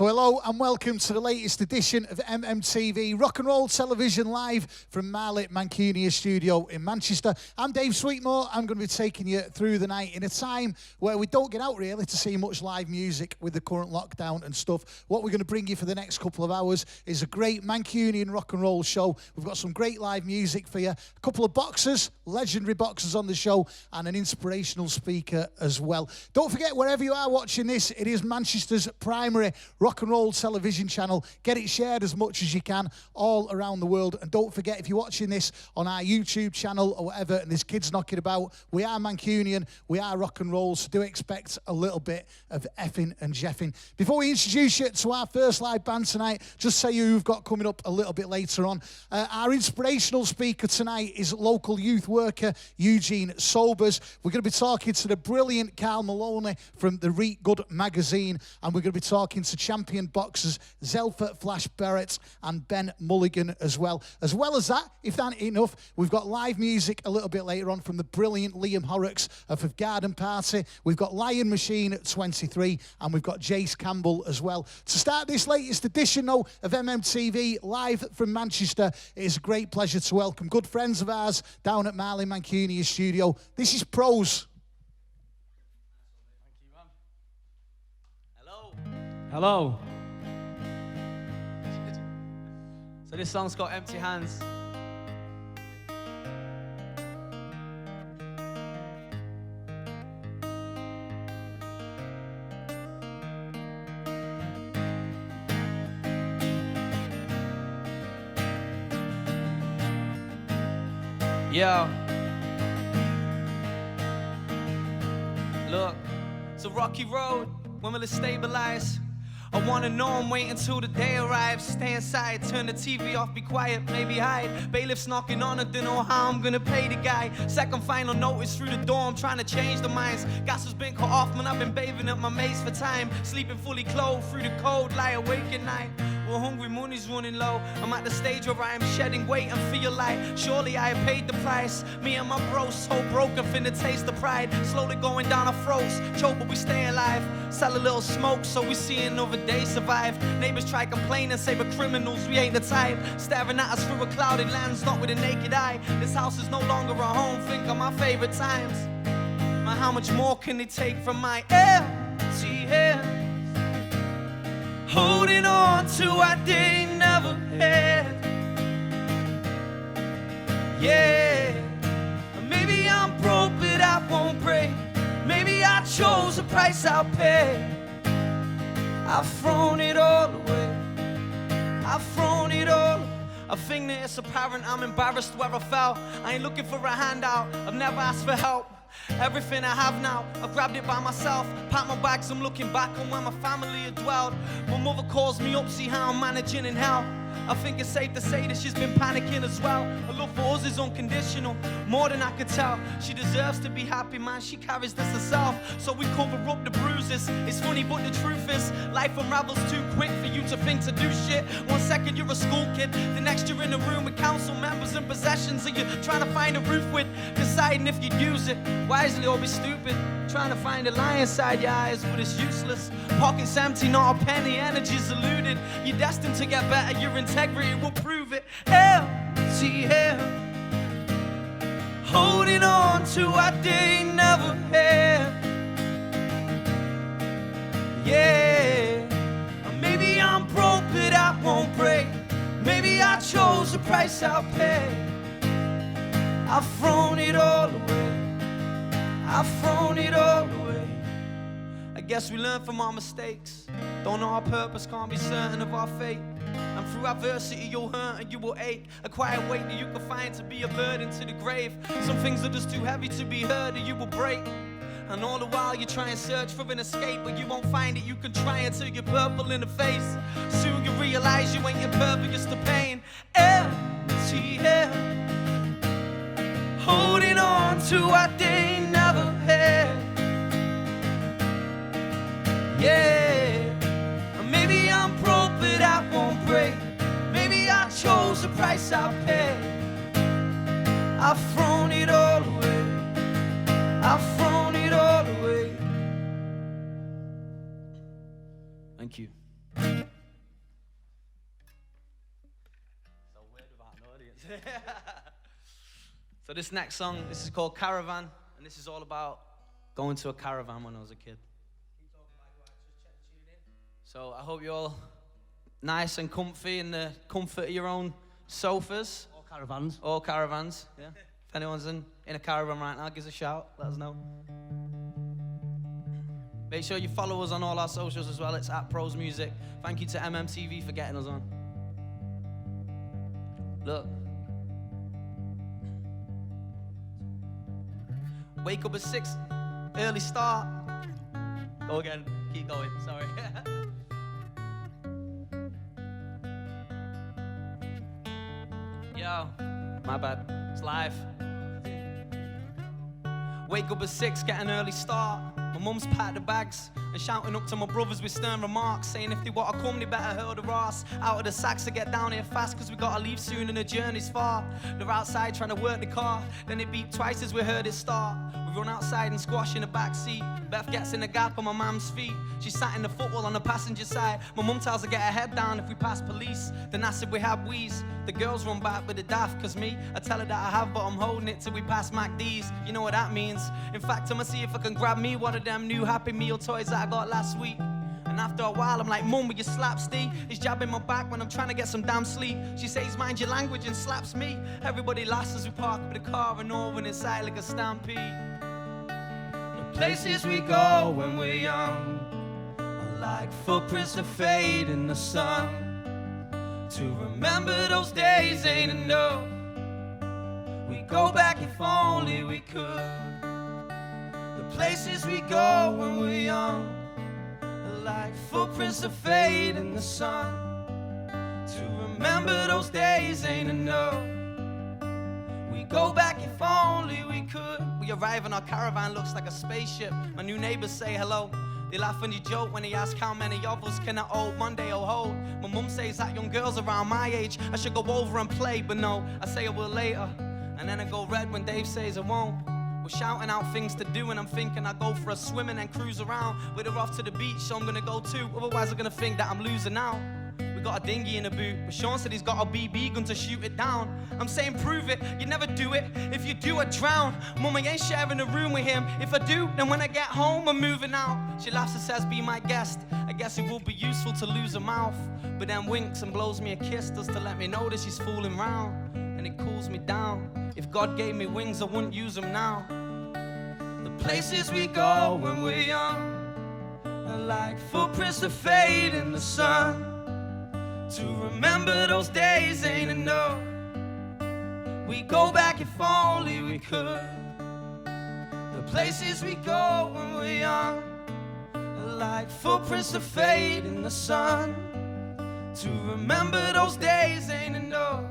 So hello and welcome to the latest edition of Mmtv Rock and Roll Television live from Marley Mancunia studio in Manchester. I'm Dave Sweetmore. I'm going to be taking you through the night in a time where we don't get out really to see much live music with the current lockdown and stuff. What we're going to bring you for the next couple of hours is a great Mancunian rock and roll show. We've got some great live music for you, a couple of boxers, legendary boxers on the show, and an inspirational speaker as well. Don't forget, wherever you are watching this, it is Manchester's primary rock and roll television channel. Get it shared as much as you can all around the world. And don't forget, if you're watching this on our YouTube channel or whatever, and there's kids knocking about, we are Mancunian, we are rock and roll, so do expect a little bit of effing and jeffing. Before we introduce you to our first live band tonight, just say who we've got coming up a little bit later on. Our inspirational speaker tonight is local youth worker Eugene Sobers. We're going to be talking to the brilliant Carl Maloney from the Reet Good magazine, and we're going to be talking to champion boxers Zelfa Flash Barrett and Ben Mulligan as well. As well as that, if that ain't enough, we've got live music a little bit later on from the brilliant Liam Horrocks of Garden Party. We've got Lion Machine at 23, and we've got Jace Campbell as well. To start this latest edition, though, of Mmtv live from Manchester, it is a great pleasure to welcome good friends of ours down at Marley Mancunia studio. This is Pros. Hello. So this song's called Empty Hands. Yo. Look, it's a rocky road. When will it stabilize? I wanna know, I'm waiting until the day arrives. Stay inside, turn the TV off, be quiet, maybe hide. Bailiff's knocking on it, don't know how I'm gonna pay the guy. Second final notice through the door, I'm trying to change the minds. Gas has been cut off, man, I've been bathing up my mates for time. Sleeping fully clothed through the cold, lie awake at night. We're hungry, money's running low. I'm at the stage where I am shedding weight and feel like surely I have paid the price. Me and my bros so broken, finna taste the pride. Slowly going down our throats, choke but we stay alive. Sell a little smoke so we see another day survive. Neighbors try complaining, say we're criminals, we ain't the type. Staring at us through a clouded lens, not with a naked eye. This house is no longer a home, think of my favorite times. Man, how much more can they take from my empty hands? Holding on to what they never had. Yeah, maybe I'm broke but I won't break. Maybe I chose the price I'll pay. I've thrown it all away. I've thrown it all away. I think that it's apparent I'm embarrassed where I fell. I ain't looking for a handout, I've never asked for help. Everything I have now, I've grabbed it by myself. Packed my bags, I'm looking back on where my family had dwelled. My mother calls me up, see how I'm managing in hell. I think it's safe to say that she's been panicking as well. Her love for us is unconditional, more than I could tell. She deserves to be happy, man, she carries this herself. So we cover up the bruises. It's funny, but the truth is, life unravels too quick for you to think to do shit. 1 second you're a school kid, the next you're in a room with council members and possessions, and you're trying to find a roof with, deciding if you'd use it wisely or be stupid. Trying to find a lie inside your eyes, but it's useless. Pockets empty, not a penny, energy's eluded. You're destined to get better, your integrity will prove it. Empty hand, holding on to what they never had. Yeah, maybe I'm broke but I won't break. Maybe I chose the price I'll pay. I've thrown it all away. I've thrown it all away. I guess we learn from our mistakes. Don't know our purpose, can't be certain of our fate. And through adversity you'll hurt and you will ache. A quiet weight that you can find to be a burden to the grave. Some things are just too heavy to be heard and you will break. And all the while you try and search for an escape, but you won't find it, you can try until you're purple in the face. Soon you realize you ain't impervious to pain. Empty hand, holding on to what they never had. Yeah, maybe I'm broke but I won't break. Maybe I chose the price I'll pay. I've thrown it all away. I've thrown it all away. Thank you. So this next song, this is called Caravan, and this is all about going to a caravan when I was a kid. So I hope you're all nice and comfy in the comfort of your own sofas. Or caravans. Or caravans, yeah. If anyone's in a caravan right now, give us a shout, let us know. Make sure you follow us on all our socials as well. It's @Pros Music. Thank you to Mmtv for getting us on. Look. Wake up at 6, early start. Go again, keep going, sorry. Yo, my bad, it's live. Wake up at 6, get an early start. My mum's packed the bags and shouting up to my brothers with stern remarks, saying if they want to come, they better hurl their ass out of the sacks to get down here fast, cause we gotta leave soon and the journey's far. They're outside trying to work the car, then it beat twice as we heard it start. We run outside and squash in the back seat. Beth gets in the gap on my mum's feet. She sat in the footwell on the passenger side. My mum tells her get her head down if we pass police. Then I said we have wheeze. The girls run back with the daft, cause me, I tell her that I have, but I'm holding it till we pass MacD's. You know what that means. In fact, I'ma see if I can grab me one of them new Happy Meal toys that I got last week. And after a while, I'm like, Mum, will you slap Steve? He's jabbing my back when I'm trying to get some damn sleep. She says, mind your language, and slaps me. Everybody laughs as we park up the car and all went inside like a stampede. The places we go when we're young are like footprints that fade in the sun. To remember those days ain't enough. We go back if only we could. The places we go when we're young are like footprints that fade in the sun. To remember those days ain't enough. We go back if only we could. We arrive and our caravan looks like a spaceship. My new neighbors say hello. They laugh and you joke when they ask how many of us can that old Monday hold. My mum says that young girls around my age, I should go over and play, but no, I say I will later. And then I go red when Dave says I won't. We're shouting out things to do and I'm thinking I go for a swim and then cruise around. With her off to the beach, so I'm gonna go too, otherwise I'm gonna think that I'm losing out. We got a dinghy in the boot, but Sean said he's got a BB gun to shoot it down. I'm saying prove it, you never do it. If you do, I drown. Mum, I ain't sharing a room with him. If I do, then when I get home, I'm moving out. She laughs and says, be my guest. I guess it would be useful to lose a mouth. But then winks and blows me a kiss just to let me know that she's fooling round. And it cools me down. If God gave me wings, I wouldn't use them now. The places we go when we're young are like footprints that fade in the sun. To remember those days ain't enough. We go back if only we could. The places we go when we're young are like footprints that fade in the sun. To remember those days ain't enough.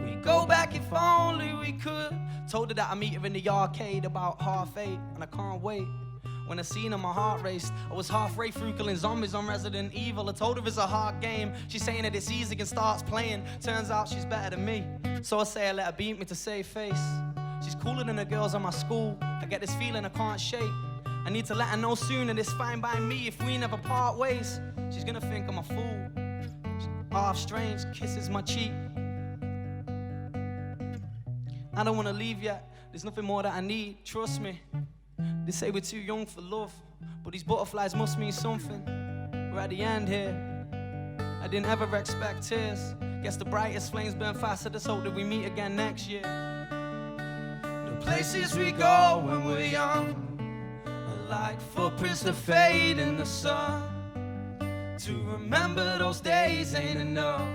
We go back if only we could. Told her that I meet her in the arcade about 8:30, and I can't wait. When I seen her, my heart raced. I was halfway through killing zombies on Resident Evil. I told her it's a hard game. She's saying that it's easy and starts playing. Turns out she's better than me. So I say I let her beat me to save face. She's cooler than the girls at my school. I get this feeling I can't shake. I need to let her know soon and it's fine by me if we never part ways. She's gonna think I'm a fool. Half strange, kisses my cheek. I don't wanna leave yet. There's nothing more that I need, trust me. They say we're too young for love, but these butterflies must mean something. We're at the end here. I didn't ever expect tears. Guess the brightest flames burn fast. I just hope that we meet again next year. The places we go when we're young are like footprints that fade in the sun. To remember those days ain't enough.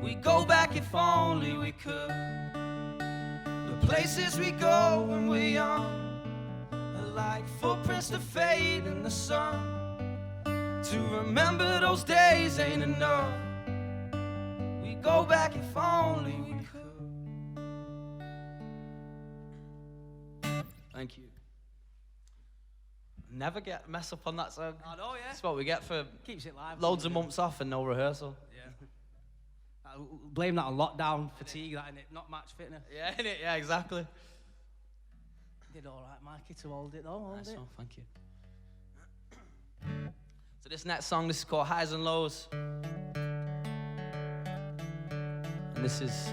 We go back if only we could. The places we go when we're young like footprints that fade in the sun. To remember those days ain't enough. We go back if only we could. Thank you. Never mess up on that song. I know, yeah. That's what we get for keeps it live. loads of months off and no rehearsal. Yeah. I blame that on lockdown, fatigue, that innit? Not match fitness. Yeah, innit? Yeah, exactly. Did all right, Mikey, to hold it though. Nice one, thank you. So this next song, this is called Highs and Lows. And this is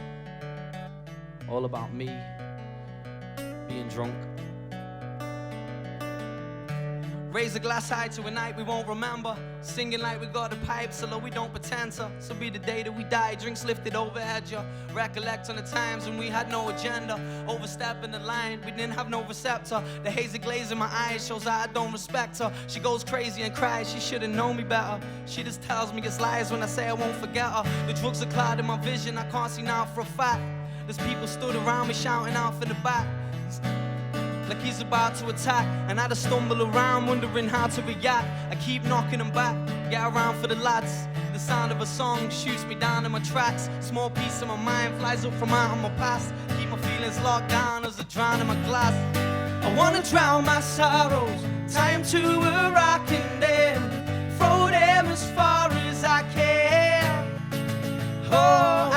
all about me being drunk. Raise a glass high to a night we won't remember. Singing like we got the pipes, although we don't pretend to. So be the day that we die, drinks lifted overhead, ya. Recollect on the times when we had no agenda. Overstepping the line, we didn't have no receptor. The hazy glaze in my eyes shows that I don't respect her. She goes crazy and cries, she should've known me better. She just tells me it's lies when I say I won't forget her. The drugs are clouding my vision, I can't see now for a fact. There's people stood around me shouting out from the back, like he's about to attack, and I just stumble around wondering how to react. I keep knocking them back, get around for the lads. The sound of a song shoots me down in my tracks. Small piece of my mind flies up from out of my past. Keep my feelings locked down as I drown in my glass. I wanna drown my sorrows, tie 'em to a rocking dam, throw them as far as I can. Oh,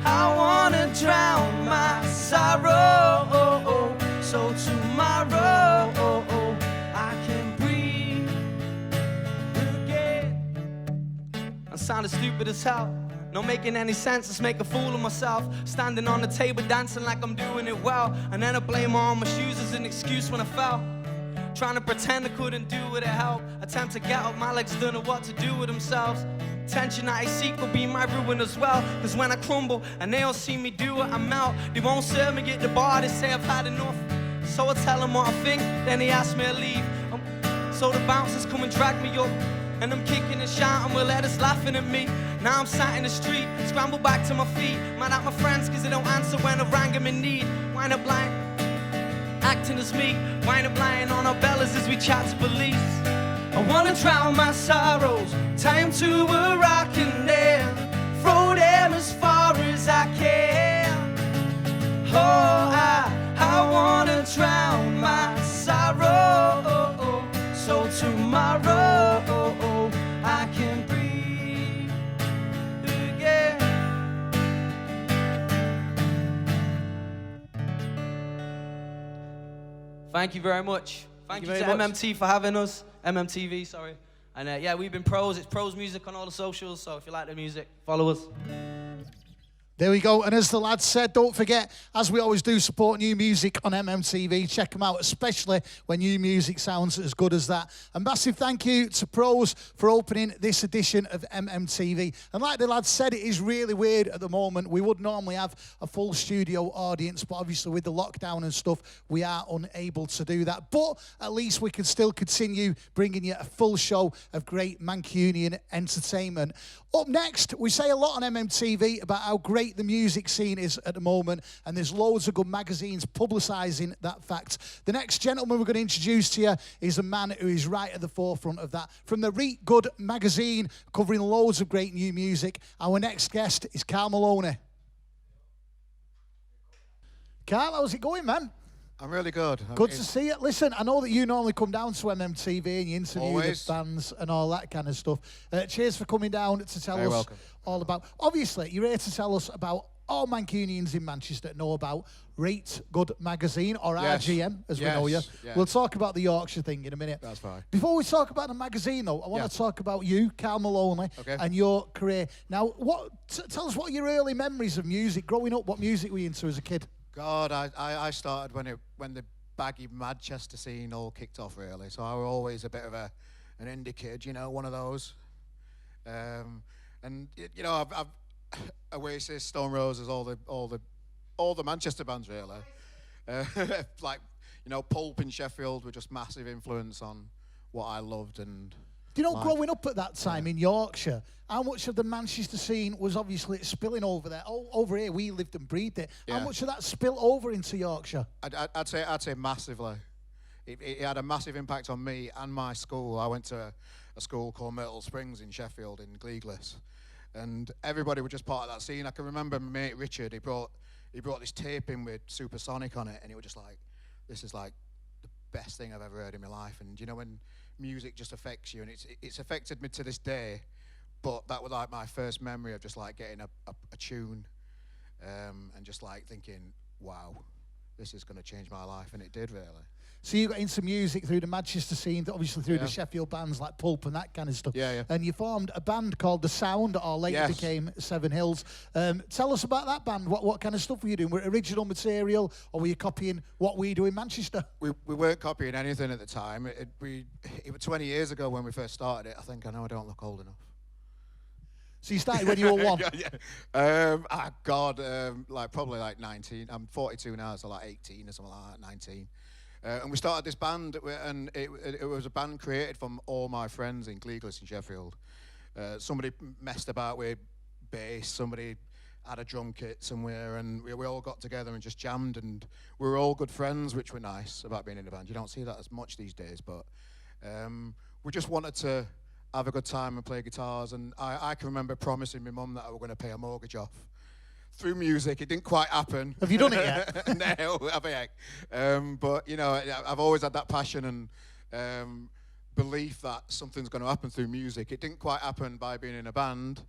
I wanna drown my sorrow, so tomorrow I can breathe again. I'm sounding stupid as hell, not making any sense, let's make a fool of myself. Standing on the table dancing like I'm doing it well, and then I blame on my shoes as an excuse when I fell. Trying to pretend I couldn't do it to help. Attempt to get up, my legs don't know what to do with themselves. Attention that I seek will be my ruin as well. Cause when I crumble and they don't see me do it, I melt. They won't serve me at the bar, they say I've had enough. So I tell them what I think, then they ask me to leave. So the bouncers come and drag me up, and I'm kicking and shouting with letters laughing at me. Now I'm sat in the street, scramble back to my feet. Mad at my friends cause they don't answer when I rang them in need. Wind up blind, acting as me. Wind up lying on our bellies as we chat to police. I wanna drown my sorrows, tie 'em to a rocking dam, throw them as far as I can. Oh, I wanna drown my sorrow, so tomorrow I can breathe again. Thank you very much. Thank you to MMT for having us. MMTV, sorry. And yeah, we've been pros. It's pros music on all the socials. So if you like the music, follow us. There we go. And as the lads said, don't forget, as we always do, support new music on MMTV. Check them out, especially when new music sounds as good as that. A massive thank you to Pros for opening this edition of MMTV. And like the lads said, it is really weird at the moment. We would normally have a full studio audience, but obviously with the lockdown and stuff, we are unable to do that. But at least we can still continue bringing you a full show of great Mancunian entertainment. Up next, we say a lot on MMTV about how great the music scene is at the moment, and there's loads of good magazines publicising that fact. The next gentleman we're going to introduce to you is a man who is right at the forefront of that. From the Reet Good magazine, covering loads of great new music, our next guest is Carl Maloney. Carl, how's it going, man? I'm really good. Good to see you. Listen, I know that you normally come down to MMTV and you interview Always. the fans and all that kind of stuff. Cheers for coming down to tell Very us welcome. all about... Obviously, you're here to tell us about all Mancunians in Manchester know about Reet Good magazine, or Yes. RGM, as we know you. Yes. We'll talk about the Yorkshire thing in a minute. That's fine. Before we talk about the magazine, though, I want to talk about you, Carl Maloney, Okay. and your career. Now, tell us what your early memories of music, growing up, what music were you into as a kid? God, I started when the baggy Manchester scene all kicked off, really. So I was always a bit of an indie kid, you know, one of those. And you know, I've Oasis, Stone Roses, all the Manchester bands, really. Like, you know, Pulp in Sheffield were just massive influence on what I loved. And Do you know, growing up at that time in Yorkshire, how much of the Manchester scene was obviously spilling over there? Over here, we lived and breathed it. How Yeah. much of that spill over into Yorkshire? I'd say massively. It had a massive impact on me and my school. I went to a school called Myrtle Springs in Sheffield in Gleeglas, and everybody was just part of that scene. I can remember my mate Richard. He brought this tape in with Supersonic on it, and it was just like, this is like the best thing I've ever heard in my life. And you know, when music just affects you, and it's affected me to this day. But that was like my first memory of just like getting a tune, and just like thinking, wow, this is going to change my life, and it did really. So you got into music through the Manchester scene, obviously through Yeah. the Sheffield bands like Pulp and that kind of stuff. Yeah, yeah. And you formed a band called The Sound, or later Yes. became Seven Hills. Tell us about that band. What kind of stuff were you doing? Were it original material, or were you copying what we do in Manchester? We weren't copying anything at the time. It was 20 years ago when we first started it. I think I know I don't look old enough. So you started when you were one. Like probably like 19. I'm 42 now, so like 18 or something like that, 19. And we started this band, and it was a band created from all my friends in Gleeglas in Sheffield. Somebody messed about with bass, somebody had a drum kit somewhere, and we all got together and just jammed, and we were all good friends, which were nice about being in a band. You don't see that as much these days, but we just wanted to have a good time and play guitars, and I can remember promising my mum that I was going to pay a mortgage off through music. It didn't quite happen. Have you done it yet? No, have I? But, you know, I've always had that passion and belief that something's going to happen through music. It didn't quite happen by being in a band,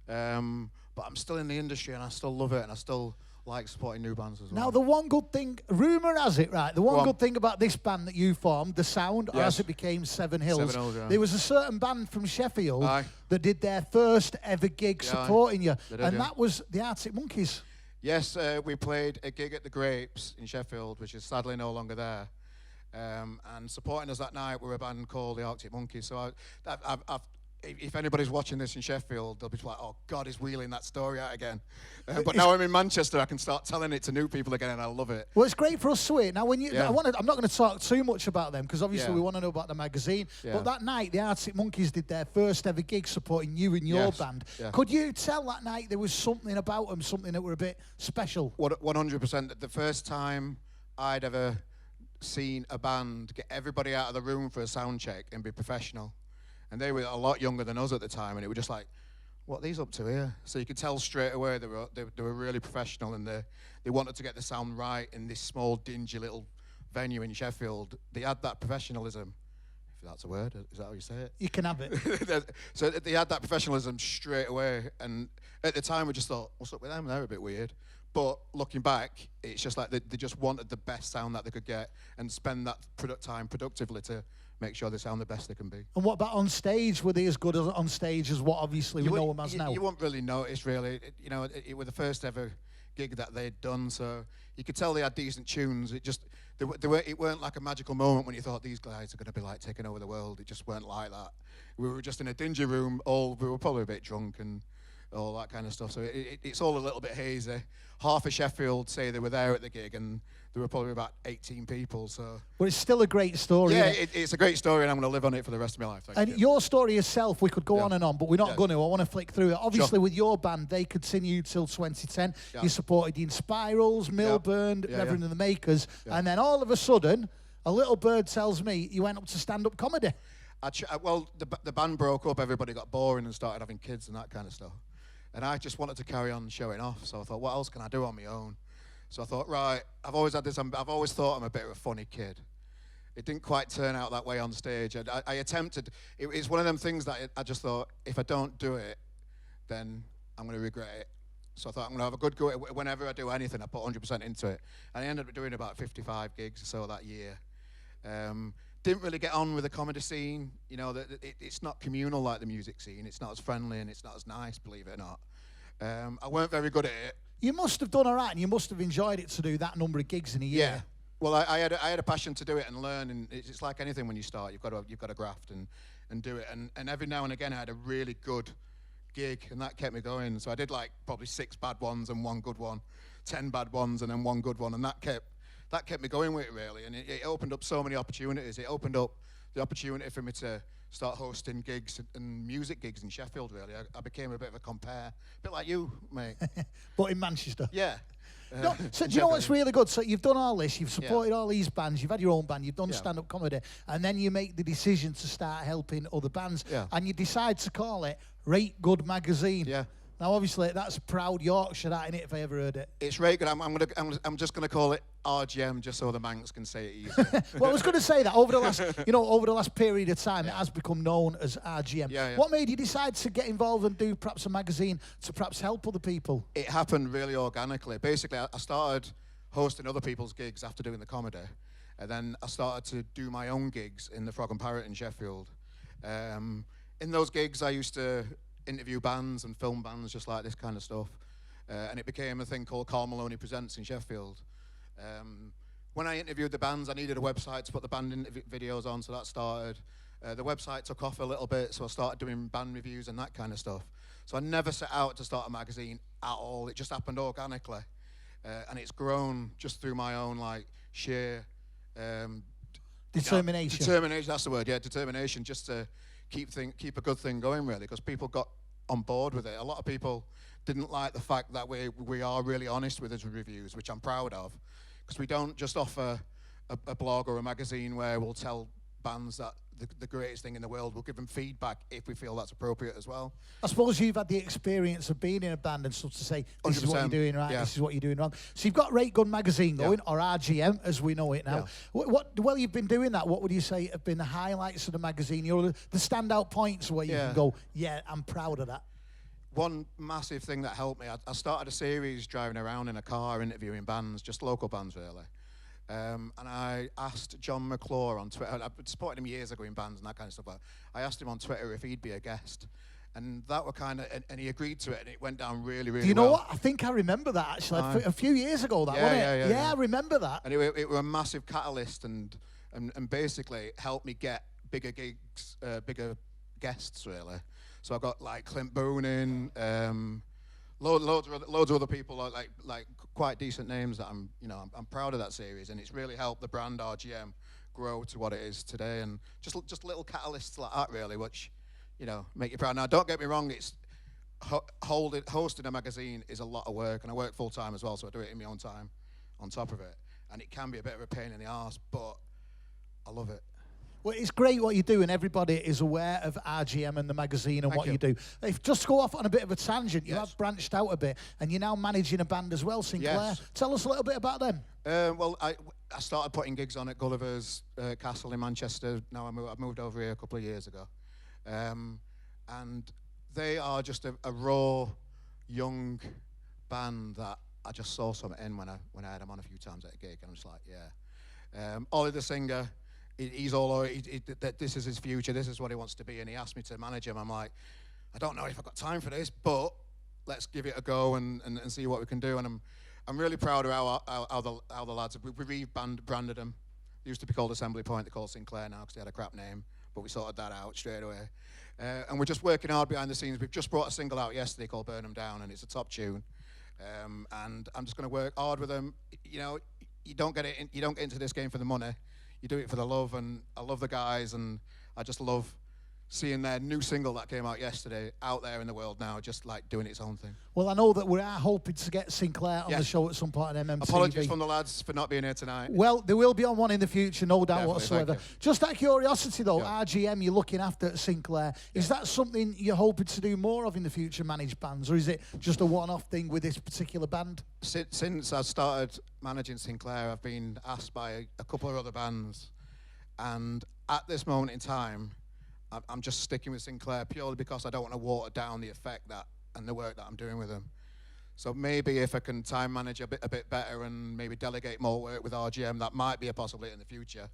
but I'm still in the industry and I still love it, and I still like supporting new bands as well. Now, the one good thing, rumour has it, right, the one good thing about this band that you formed, The Sound, or as it became Seven Hills, Seven Hills, yeah. there was a certain band from Sheffield Aye. that did their first ever gig supporting you, They did, and yeah. that was the Arctic Monkeys. Yes, we played a gig at the Grapes in Sheffield, which is sadly no longer there. And supporting us that night were a band called the Arctic Monkeys. So if anybody's watching this in Sheffield, they'll be like, "Oh God, he's wheeling that story out again." But now I'm in Manchester, I can start telling it to new people again, and I love it. Well, it's great for us, sweet. Now, when you, Yeah. I'm not going to talk too much about them because obviously Yeah. we want to know about the magazine. Yeah. But that night, the Arctic Monkeys did their first ever gig supporting you and your Yes. band. Yeah. Could you tell that night there was something about them, something that were a bit special? 100%. The first time I'd ever seen a band get everybody out of the room for a sound check and be professional. And they were a lot younger than us at the time, and it was just like, what are these up to here? So you could tell straight away they were really professional, and they wanted to get the sound right in this small, dingy little venue in Sheffield. They had that professionalism, if that's a word. Is that how you say it? You can have it. So they had that professionalism straight away, and at the time we just thought, what's up with them? They're a bit weird. But looking back, it's just like they just wanted the best sound that they could get and spend that time productively to make sure they sound the best they can be. And what about on stage? Were they as good on stage as what obviously we know them as now? You won't really notice, really. It was the first ever gig that they'd done, so you could tell they had decent tunes. It weren't like a magical moment when you thought these guys are going to be like taking over the world. It just weren't like that. We were just in a dingy room. We were probably a bit drunk and all that kind of stuff. So it's all a little bit hazy. Half of Sheffield say they were there at the gig, and there were probably about 18 people. So But it's still a great story. yeah, isn't it? it's a great story, and I'm going to live on it for the rest of my life. Thank And you. your story itself, we could go on and on, but we're not Yeah. going to. I want to flick through it. Obviously, Sure. with your band, they continued till 2010. Yeah. You supported the Inspirals, Milburn, Yeah, Reverend yeah. and the Makers, Yeah. and then all of a sudden, a little bird tells me you went up to stand-up comedy. The band broke up, everybody got boring and started having kids and that kind of stuff. And I just wanted to carry on showing off, so I thought, what else can I do on my own? So I thought, right, I've always thought I'm a bit of a funny kid. It didn't quite turn out that way on stage. I attempted, it's one of them things that I just thought, if I don't do it, then I'm going to regret it. So I thought, I'm going to have a good go at it. Whenever I do anything, I put 100% into it. And I ended up doing about 55 gigs or so that year. Didn't really get on with the comedy scene. You know, it's not communal like the music scene. It's not as friendly and it's not as nice, believe it or not. I weren't very good at it. You must have done all right, and you must have enjoyed it to do that number of gigs in a year. Yeah. Well, I had a passion to do it and learn, and it's like anything when you start, you've got to graft and do it. And every now and again, I had a really good gig, and that kept me going. So I did like probably 6 bad ones and 1 good one, 10 bad ones and then 1 good one, and that kept me going with it really. And it opened up so many opportunities. It opened up the opportunity for me to start hosting gigs and music gigs in Sheffield. Really, I became a bit of a compare, a bit like you, mate. But in Manchester. Yeah. No, so do you know what's really good? So you've done all this, you've supported all these bands, you've had your own band, you've done Yeah. stand-up comedy, and then you make the decision to start helping other bands, Yeah. and you decide to call it Rate Good Magazine. Yeah. Now, obviously, that's proud Yorkshire, that, innit, if I ever heard it. It's right good. I'm just gonna call it RGM just so the Manx can say it easier. Well, I was going to say that over the last period of time, it has become known as RGM. Yeah, yeah. What made you decide to get involved and do perhaps a magazine to perhaps help other people? It happened really organically. Basically, I started hosting other people's gigs after doing the comedy. And then I started to do my own gigs in the Frog and Parrot in Sheffield. In those gigs, I used to interview bands and film bands, just like this kind of stuff. And it became a thing called Carl Maloney Presents in Sheffield. When I interviewed the bands, I needed a website to put the band videos on, so that started. The website took off a little bit, so I started doing band reviews and that kind of stuff. So I never set out to start a magazine at all. It just happened organically. And it's grown just through my own, like, sheer... Determination. Determination, that's the word, yeah, determination, just to keep a good thing going, really, because people got on board with it. A lot of people didn't like the fact that we are really honest with his reviews, which I'm proud of, because we don't just offer a blog or a magazine where we'll tell bands that the greatest thing in the world. We'll give them feedback if we feel that's appropriate as well. I suppose you've had the experience of being in a band and stuff to say, this is what you're doing right, this is what you're doing wrong. So you've got Rate Gun magazine going, or RGM as we know it now. Well, you've been doing that. What would you say have been the highlights of the magazine? The standout points where you can go, yeah, I'm proud of that. One massive thing that helped me, I started a series driving around in a car interviewing bands, just local bands really. And I asked John McClure on Twitter, I've supported him years ago in bands and that kind of stuff, but I asked him on Twitter if he'd be a guest. And that were kind of, and he agreed to it, and it went down really, really well. Do you know what? I think I remember that, actually. A few years ago, that, wasn't it? Yeah, I remember that. And it was a massive catalyst and basically helped me get bigger gigs, bigger guests, really. So I got, like, Clint Boone in, loads of other people, like quite decent names that I'm proud of that series, and it's really helped the brand RGM grow to what it is today, and just little catalysts like that, really, which, make you proud. Now, don't get me wrong, it's hosting a magazine is a lot of work, and I work full time as well, so I do it in my own time on top of it, and it can be a bit of a pain in the arse, but I love it. Well, it's great what you do, and everybody is aware of RGM and the magazine and Thank what you do. If just to go off on a bit of a tangent, you have branched out a bit, and you're now managing a band as well, Sinclair. Yes. Tell us a little bit about them. Well, I started putting gigs on at Gulliver's Castle in Manchester. Now I've moved over here a couple of years ago. And they are just a raw, young band that I just saw something in when I had them on a few times at a gig, and I'm just like, yeah. Ollie the singer, he's all over, this is his future, this is what he wants to be, and he asked me to manage him. I'm like, I don't know if I've got time for this, but let's give it a go and see what we can do. And I'm really proud of how the lads, we rebranded them. They used to be called Assembly Point, they're called Sinclair now because they had a crap name, but we sorted that out straight away. And we're just working hard behind the scenes. We've just brought a single out yesterday called Burn 'Em Down, and it's a top tune. And I'm just going to work hard with them. You don't get into this game for the money. You do it for the love, and I love the guys, and I just love seeing their new single that came out yesterday out there in the world now, just like doing its own thing. Well, I know that we are hoping to get Sinclair on the show at some point on MMTV. Apologies from the lads for not being here tonight. Well, they will be on one in the future, no doubt Definitely, whatsoever. Just out of curiosity, though, Yeah. RGM, you're looking after Sinclair. Is that something you're hoping to do more of in the future, manage bands, or is it just a one-off thing with this particular band? Since I started managing Sinclair, I've been asked by a couple of other bands, and at this moment in time, I'm just sticking with Sinclair purely because I don't want to water down the effect and the work that I'm doing with them. So maybe if I can time manage a bit better and maybe delegate more work with RGM, that might be a possibility in the future.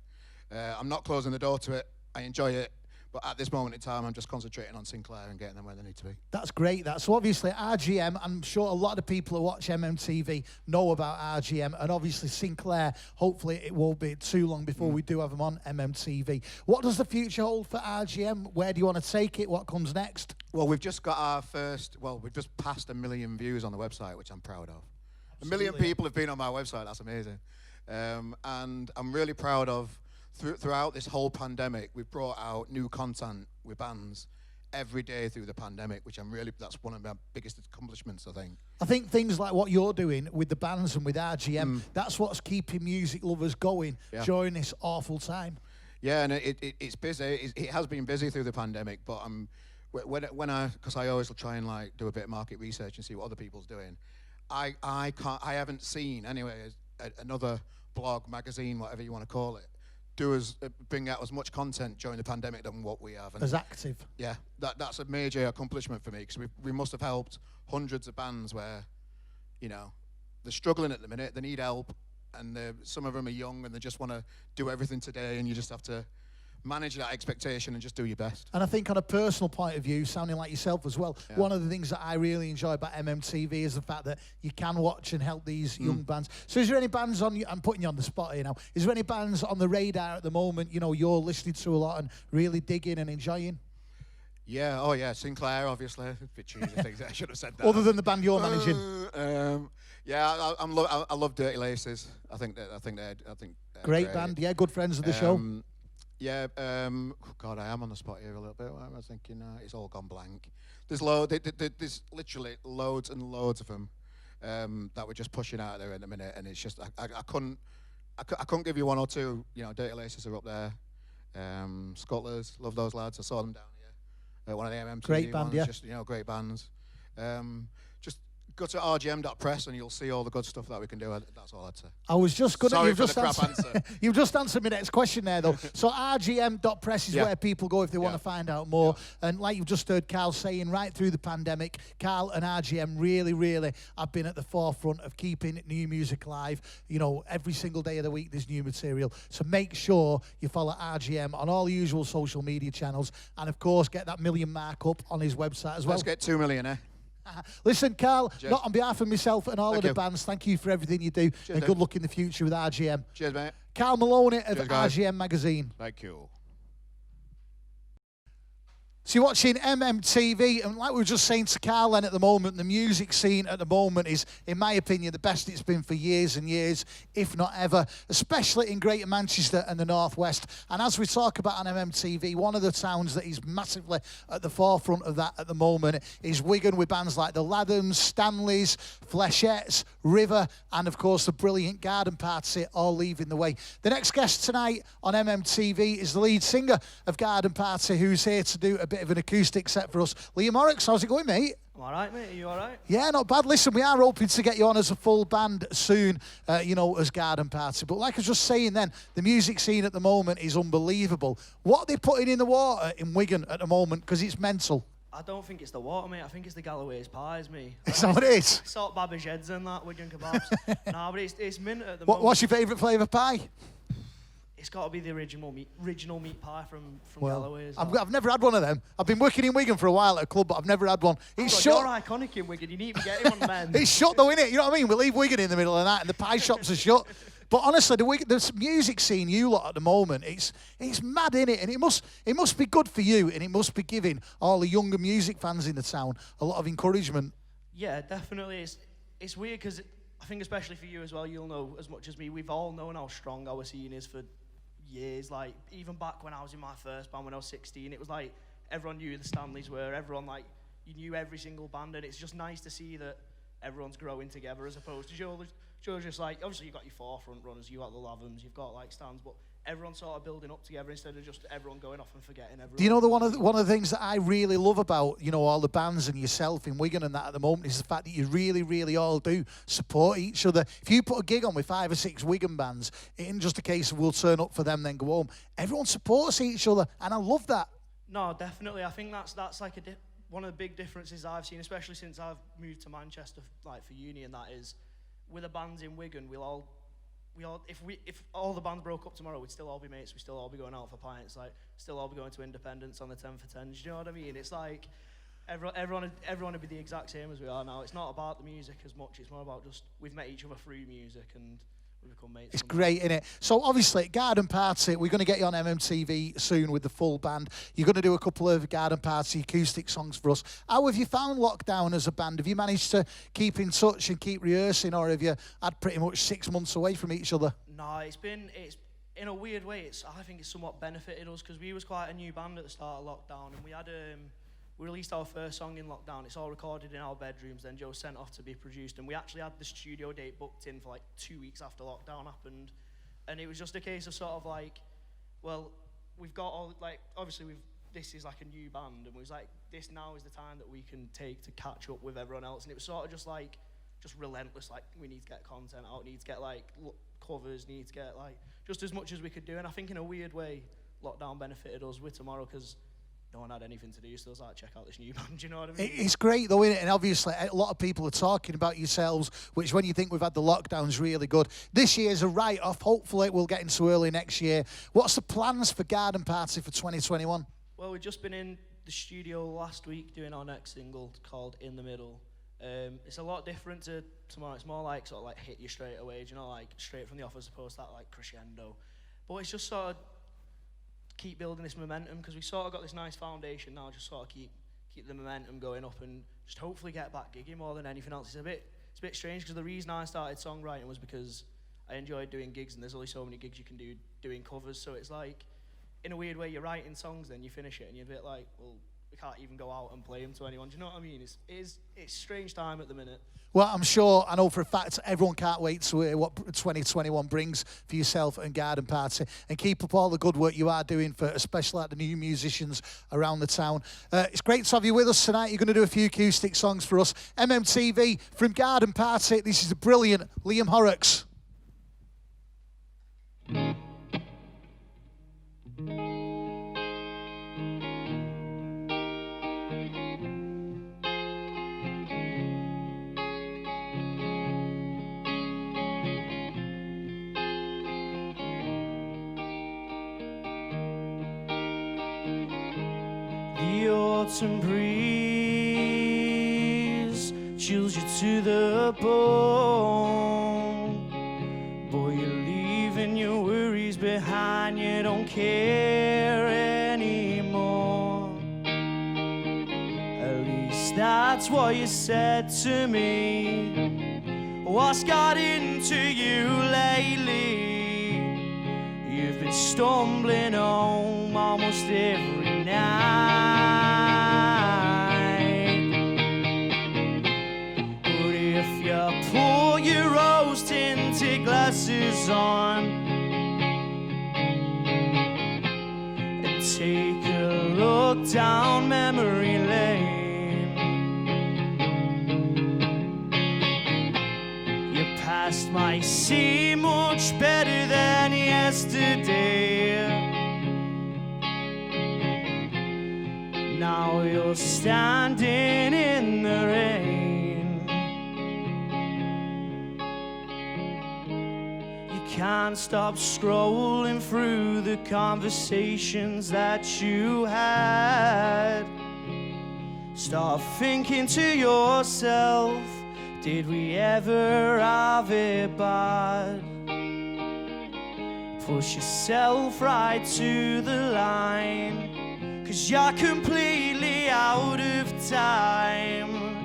I'm not closing the door to it. I enjoy it. But at this moment in time, I'm just concentrating on Sinclair and getting them where they need to be. That's great. So obviously RGM, I'm sure a lot of people who watch MMTV know about RGM, and obviously Sinclair, hopefully it won't be too long before we do have them on MMTV. What does the future hold for RGM? Where do you want to take it? What comes next? Well, we've just got we've just passed 1 million views on the website, which I'm proud of. Absolutely. 1 million people have been on my website. That's amazing. And I'm really proud of, throughout this whole pandemic, we've brought out new content with bands every day through the pandemic, which that's one of my biggest accomplishments, I think. I think things like what you're doing with the bands and with RGM, that's what's keeping music lovers going during this awful time. Yeah, and it's busy. It has been busy through the pandemic, but because I always try and like do a bit of market research and see what other people's doing. I haven't seen anyway another blog, magazine, whatever you want to call it, bring out as much content during the pandemic than what we have. And as active. Yeah, that's a major accomplishment for me, because we must have helped hundreds of bands where, they're struggling at the minute, they need help, and some of them are young and they just want to do everything today, and you just have to manage that expectation and just do your best. And I think on a personal point of view, sounding like yourself as well, one of the things that I really enjoy about MMTV is the fact that you can watch and help these young bands. So is there any bands on, I'm putting you on the spot here now, is there any bands on the radar at the moment, you know, you're listening to a lot and really digging and enjoying? Yeah, oh yeah, Sinclair, obviously. A bit cheesy things. I should have said that. Other than the band you're managing? Yeah, I love Dirty Laces. I think they're Great band, yeah, good friends of the show. Yeah, God, I am on the spot here a little bit. I was thinking, it's all gone blank. There's there's literally loads and loads of them that we're just pushing out there in a minute, and it's just I couldn't give you one or two. You know, Dirty Laces are up there. Scuttlers, love those lads. I saw them down here. One of the MMTV great band, ones, yeah. just great bands. Just go to rgm.press and you'll see all the good stuff that we can do. That's all I'd say. I was just going to... Sorry for the crap answer. You've just answered my next question there, though. So rgm.press is where people go if they want to find out more. And like you've just heard Carl saying, right through the pandemic, Carl and RGM really have been at the forefront of keeping new music alive. You know, every single day of the week there's new material. So make sure you follow RGM on all the usual social media channels. And, of course, get that million mark up on his website as well. Let's get 2 million, eh? Listen, Carl, Cheers. not on behalf of myself and all of the bands, thank you for everything you do. Cheers, and good luck in the future with RGM. Cheers, mate. Carl Maloney of Cheers, guys. RGM Magazine. Thank you. So you're watching MMTV, and like we were just saying to Carl then at the moment, the music scene at the moment is, in my opinion, the best it's been for years and years, if not ever, especially in Greater Manchester and the Northwest. And as we talk about on MMTV, one of the towns that is massively at the forefront of that at the moment is Wigan, with bands like the Lathams, Stanleys, Flechettes, River, and of course the brilliant Garden Party all leaving the way. The next guest tonight on MMTV is the lead singer of Garden Party, who's here to do a bit of an acoustic set for us. Liam Horrocks, how's it going, mate? I'm all right, mate. Are you all right? Yeah, not bad. Listen, we are hoping to get you on as a full band soon, you know, as Garden Party. But like I was just saying then, the music scene at the moment is unbelievable. What are they putting in the water in Wigan at the moment? Because it's mental. I don't think it's the water, mate. I think it's the Galloway's pies, me. Is that what it is? Salt Babbage heads and that, Wigan kebabs. No, but it's mint at the moment. What's your favourite flavour pie? It's got to be the original meat pie from Galloway's. I've never had one of them. I've been working in Wigan for a while at a club, but I've never had one. It's shut. You're iconic in Wigan. You need to get him on men. It's shut though, innit? You know what I mean? We leave Wigan in the middle of the night and the pie shops are shut. But honestly, the music scene you lot at the moment, it's mad, innit? And it must be good for you, and it must be giving all the younger music fans in the town a lot of encouragement. Yeah, definitely. It's weird because I think especially for you as well, you'll know as much as me. We've all known how strong our scene is for years. Like even back when I was in my first band when I was 16, it was like everyone knew who the Stanleys were. Everyone, like, you knew every single band, and it's just nice to see that everyone's growing together as opposed to you're just like, obviously you've got your forefront runners, you've got the Lathams, you've got like Stans, but everyone's sort of building up together instead of just everyone going off and forgetting everyone. Do you know one of the things that I really love about, you know, all the bands and yourself in Wigan and that at the moment is the fact that you really all do support each other. If you put a gig on with 5 or 6 Wigan bands, it isn't just a case of we'll turn up for them then go home. Everyone supports each other, and I love that. No, definitely. I think that's like one of the big differences I've seen, especially since I've moved to Manchester, like for uni, and that is with the bands in Wigan, if all the bands broke up tomorrow, we'd still all be mates, we'd still all be going out for pints, like still all be going to Independence on the 10 for 10s. Do you know what I mean? It's like everyone would be the exact same as we are now. It's not about the music as much, it's more about just we've met each other through music and we become mates. It's great, isn't it? So obviously, Garden Party, we're going to get you on MMTV soon with the full band. You're going to do a couple of Garden Party acoustic songs for us. How have you found lockdown as a band? Have you managed to keep in touch and keep rehearsing, or have you had pretty much 6 months away from each other? No, it's in a weird way, I think it's somewhat benefited us because we was quite a new band at the start of lockdown, and we released our first song in lockdown. It's all recorded in our bedrooms, then Joe sent off to be produced, and we actually had the studio date booked in for like 2 weeks after lockdown happened. And it was just a case of sort of like, well, we've got all, like, obviously this is like a new band, and we was like, this now is the time that we can take to catch up with everyone else. And it was sort of just relentless, like, we need to get content out, need to get like covers, need to get like just as much as we could do. And I think in a weird way, lockdown benefited us with Tomorrow, because no one had anything to do, so I was like, check out this new band, you know what I mean? It's great though, isn't it? And obviously a lot of people are talking about yourselves, which when you think we've had the lockdowns really good. This year's a write-off. Hopefully we'll get into early next year. What's the plans for Garden Party for 2021? Well, we've just been in the studio last week doing our next single called In the Middle. It's a lot different to tomorrow. It's more like sort of like hit you straight away, you know, like straight from the off as opposed to that like crescendo. But it's just sort of keep building this momentum because we sort of got this nice foundation now. Just sort of keep the momentum going up and just hopefully get back gigging more than anything else. It's a bit strange because the reason I started songwriting was because I enjoyed doing gigs and there's only so many gigs you can do doing covers. So it's like, in a weird way, you're writing songs, then you finish it and you're a bit like, well, we can't even go out and play them to anyone. Do you know what I mean? It's strange time at the minute. Well, I'm sure, I know for a fact, everyone can't wait to hear what 2021 brings for yourself and Garden Party. And keep up all the good work you are doing for, especially like the new musicians around the town. It's great to have you with us tonight. You're going to do a few acoustic songs for us. Mmtv from Garden Party. This is the brilliant Liam Horrocks. The autumn breeze chills you to the bone. Boy, you're leaving your worries behind, you don't care anymore. At least that's what you said to me. What's got into you lately? You've been stumbling home almost every night. But if you pull your rose-tinted glasses on and take a look down memory lane, your past might seem much better than yesterday. Now you're standing in the rain. You can't stop scrolling through the conversations that you had. Start thinking to yourself, did we ever have it bad? Push yourself right to the line, 'cause you're completely out of time,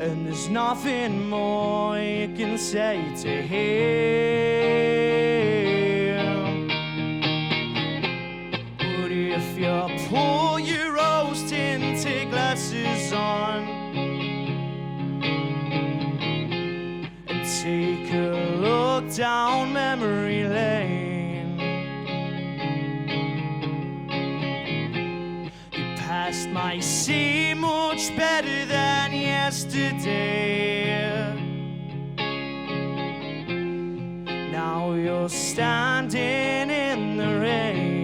and there's nothing more you can say to him. But if you pull your rose-tinted glasses on and take a look down memory lane, past might seem much better than yesterday. Now you're standing in the rain.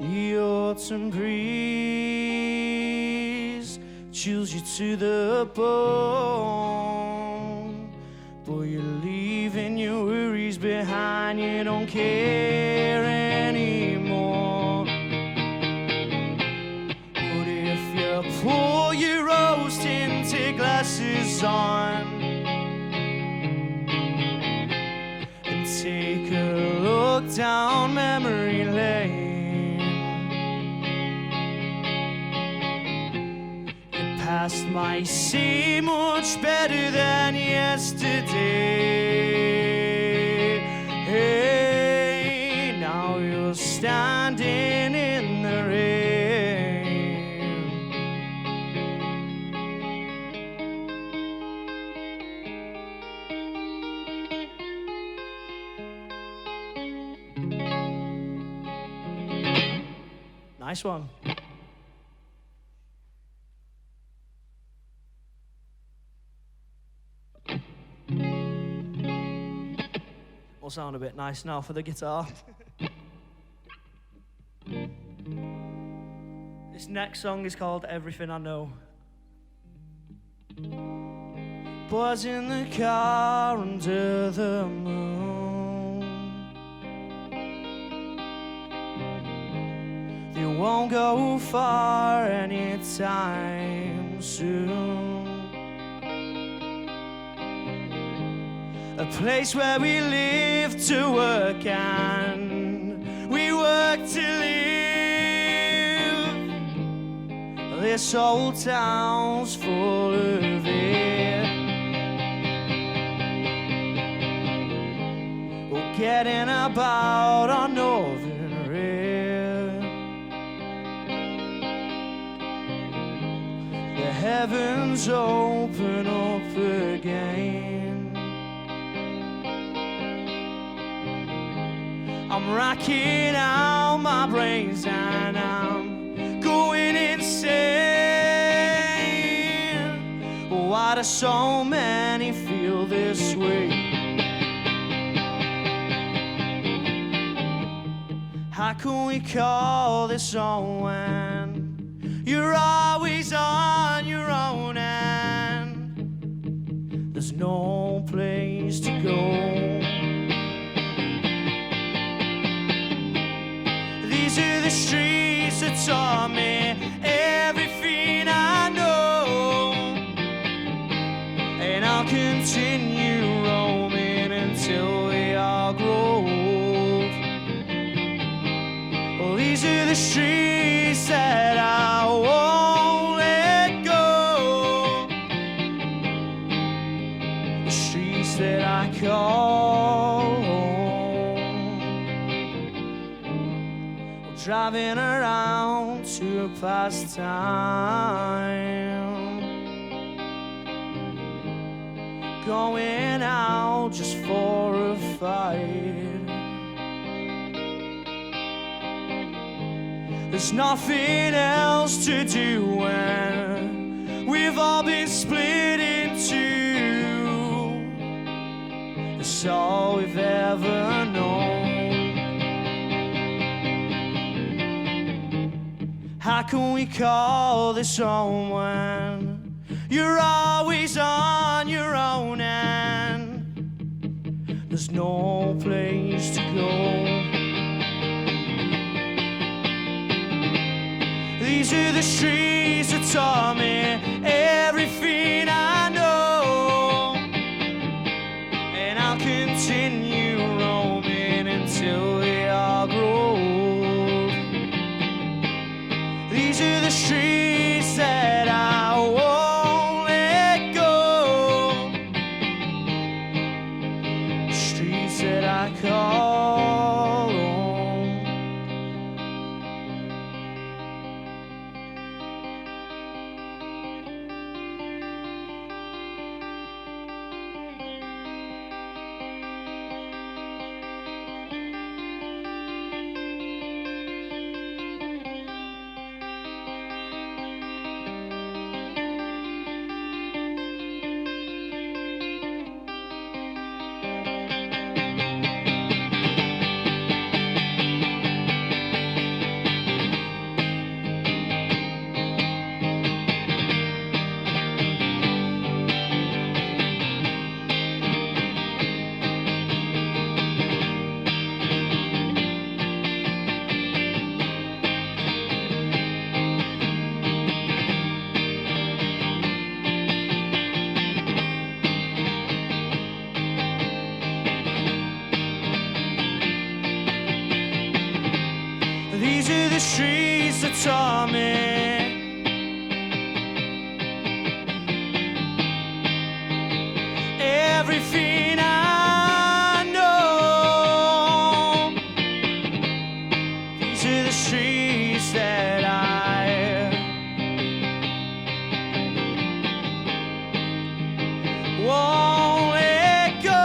The autumn breeze chills you to the bone. Boy, you're leaving your worries behind, you don't care anymore. But if you pull your rose-tinted glasses on and take a look down memory lane, past might seem much better than yesterday. Hey, now you're standing in the rain. Nice one. Will sound a bit nice now for the guitar. This next song is called Everything I Know. Was in the car under the moon. They won't go far anytime soon. A place where we live to work and we work to live. This old town's full of it. We're getting about our northern red. The heavens open up again. I'm racking out my brains and I'm going insane. Why do so many feel this way? How can we call this on when you're always on your own and there's no place to go? These are the streets that taught me everything I know, and I'll continue roaming until we all grow old. Well, these are the streets that I won't let go, the streets that I call home. Driving around to pass time, going out just for a fight. There's nothing else to do when we've all been split in two. It's all we've ever known. How can we call this home when you're always on your own and there's no place to go? These are the streets that taught me everything I know, and I'll continue roaming until we all grow old. These are the streets that I won't let go, the streets that I call home. These are the streets that taught me everything I know, won't let go.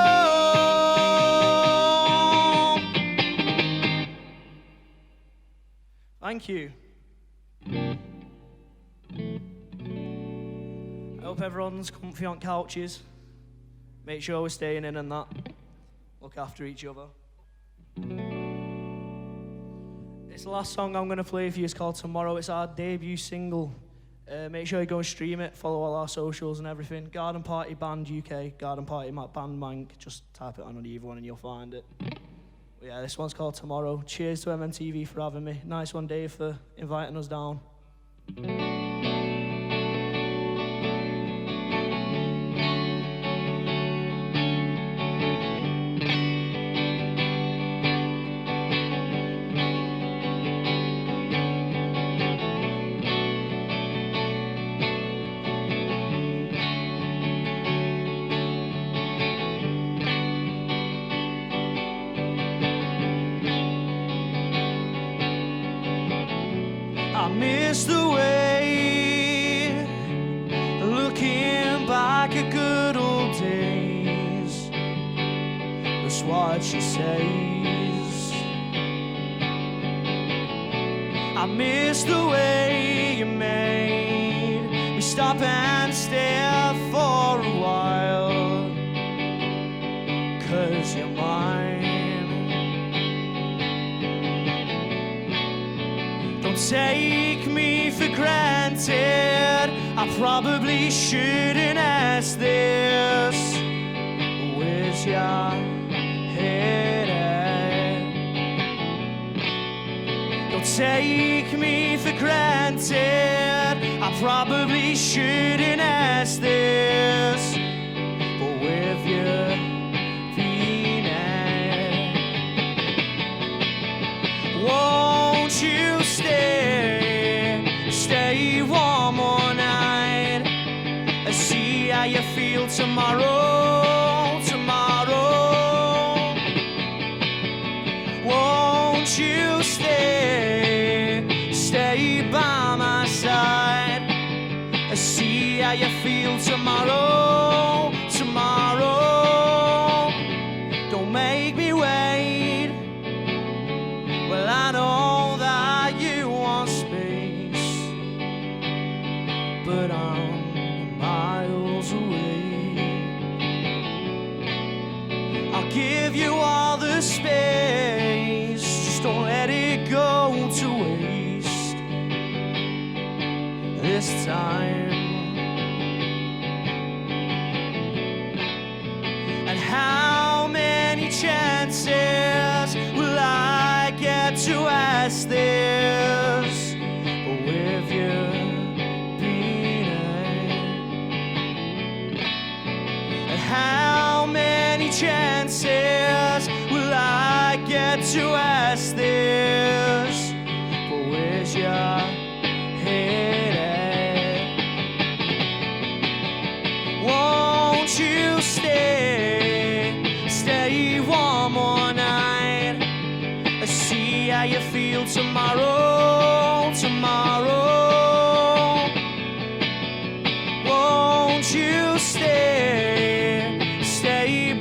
Thank you. I hope everyone's comfy on couches. Make sure we're staying in and that. Look after each other. This last song I'm going to play for you is called Tomorrow. It's our debut single. Make sure you go and stream it, follow all our socials and everything. Garden Party Band UK, Garden Party Band Bank. Just type it on either one and you'll find it. But yeah, this one's called Tomorrow. Cheers to Mmtv for having me. Nice one, Dave, for inviting us down. I miss the way, looking back at good old days. That's what she says. I miss the way you made me stop and stare for a while, 'cause you're mine. Don't take me for granted. I probably shouldn't ask this. Where's your head at? Don't take me for granted. I probably shouldn't ask this. But where have you been at? Won't you stay one more night and see how you feel tomorrow, tomorrow. Won't you stay by my side and see how you feel tomorrow, tomorrow. Don't make me wait. Well, I know that you want space, but I'm miles away. I'll give you all the space, just don't let it go to waste this time. And how many chances will I get to ask this? But where have you been at? And how many chances will I get to ask this? But where's your head at? Won't you stay one more night and see how you feel tomorrow, tomorrow. Won't you stay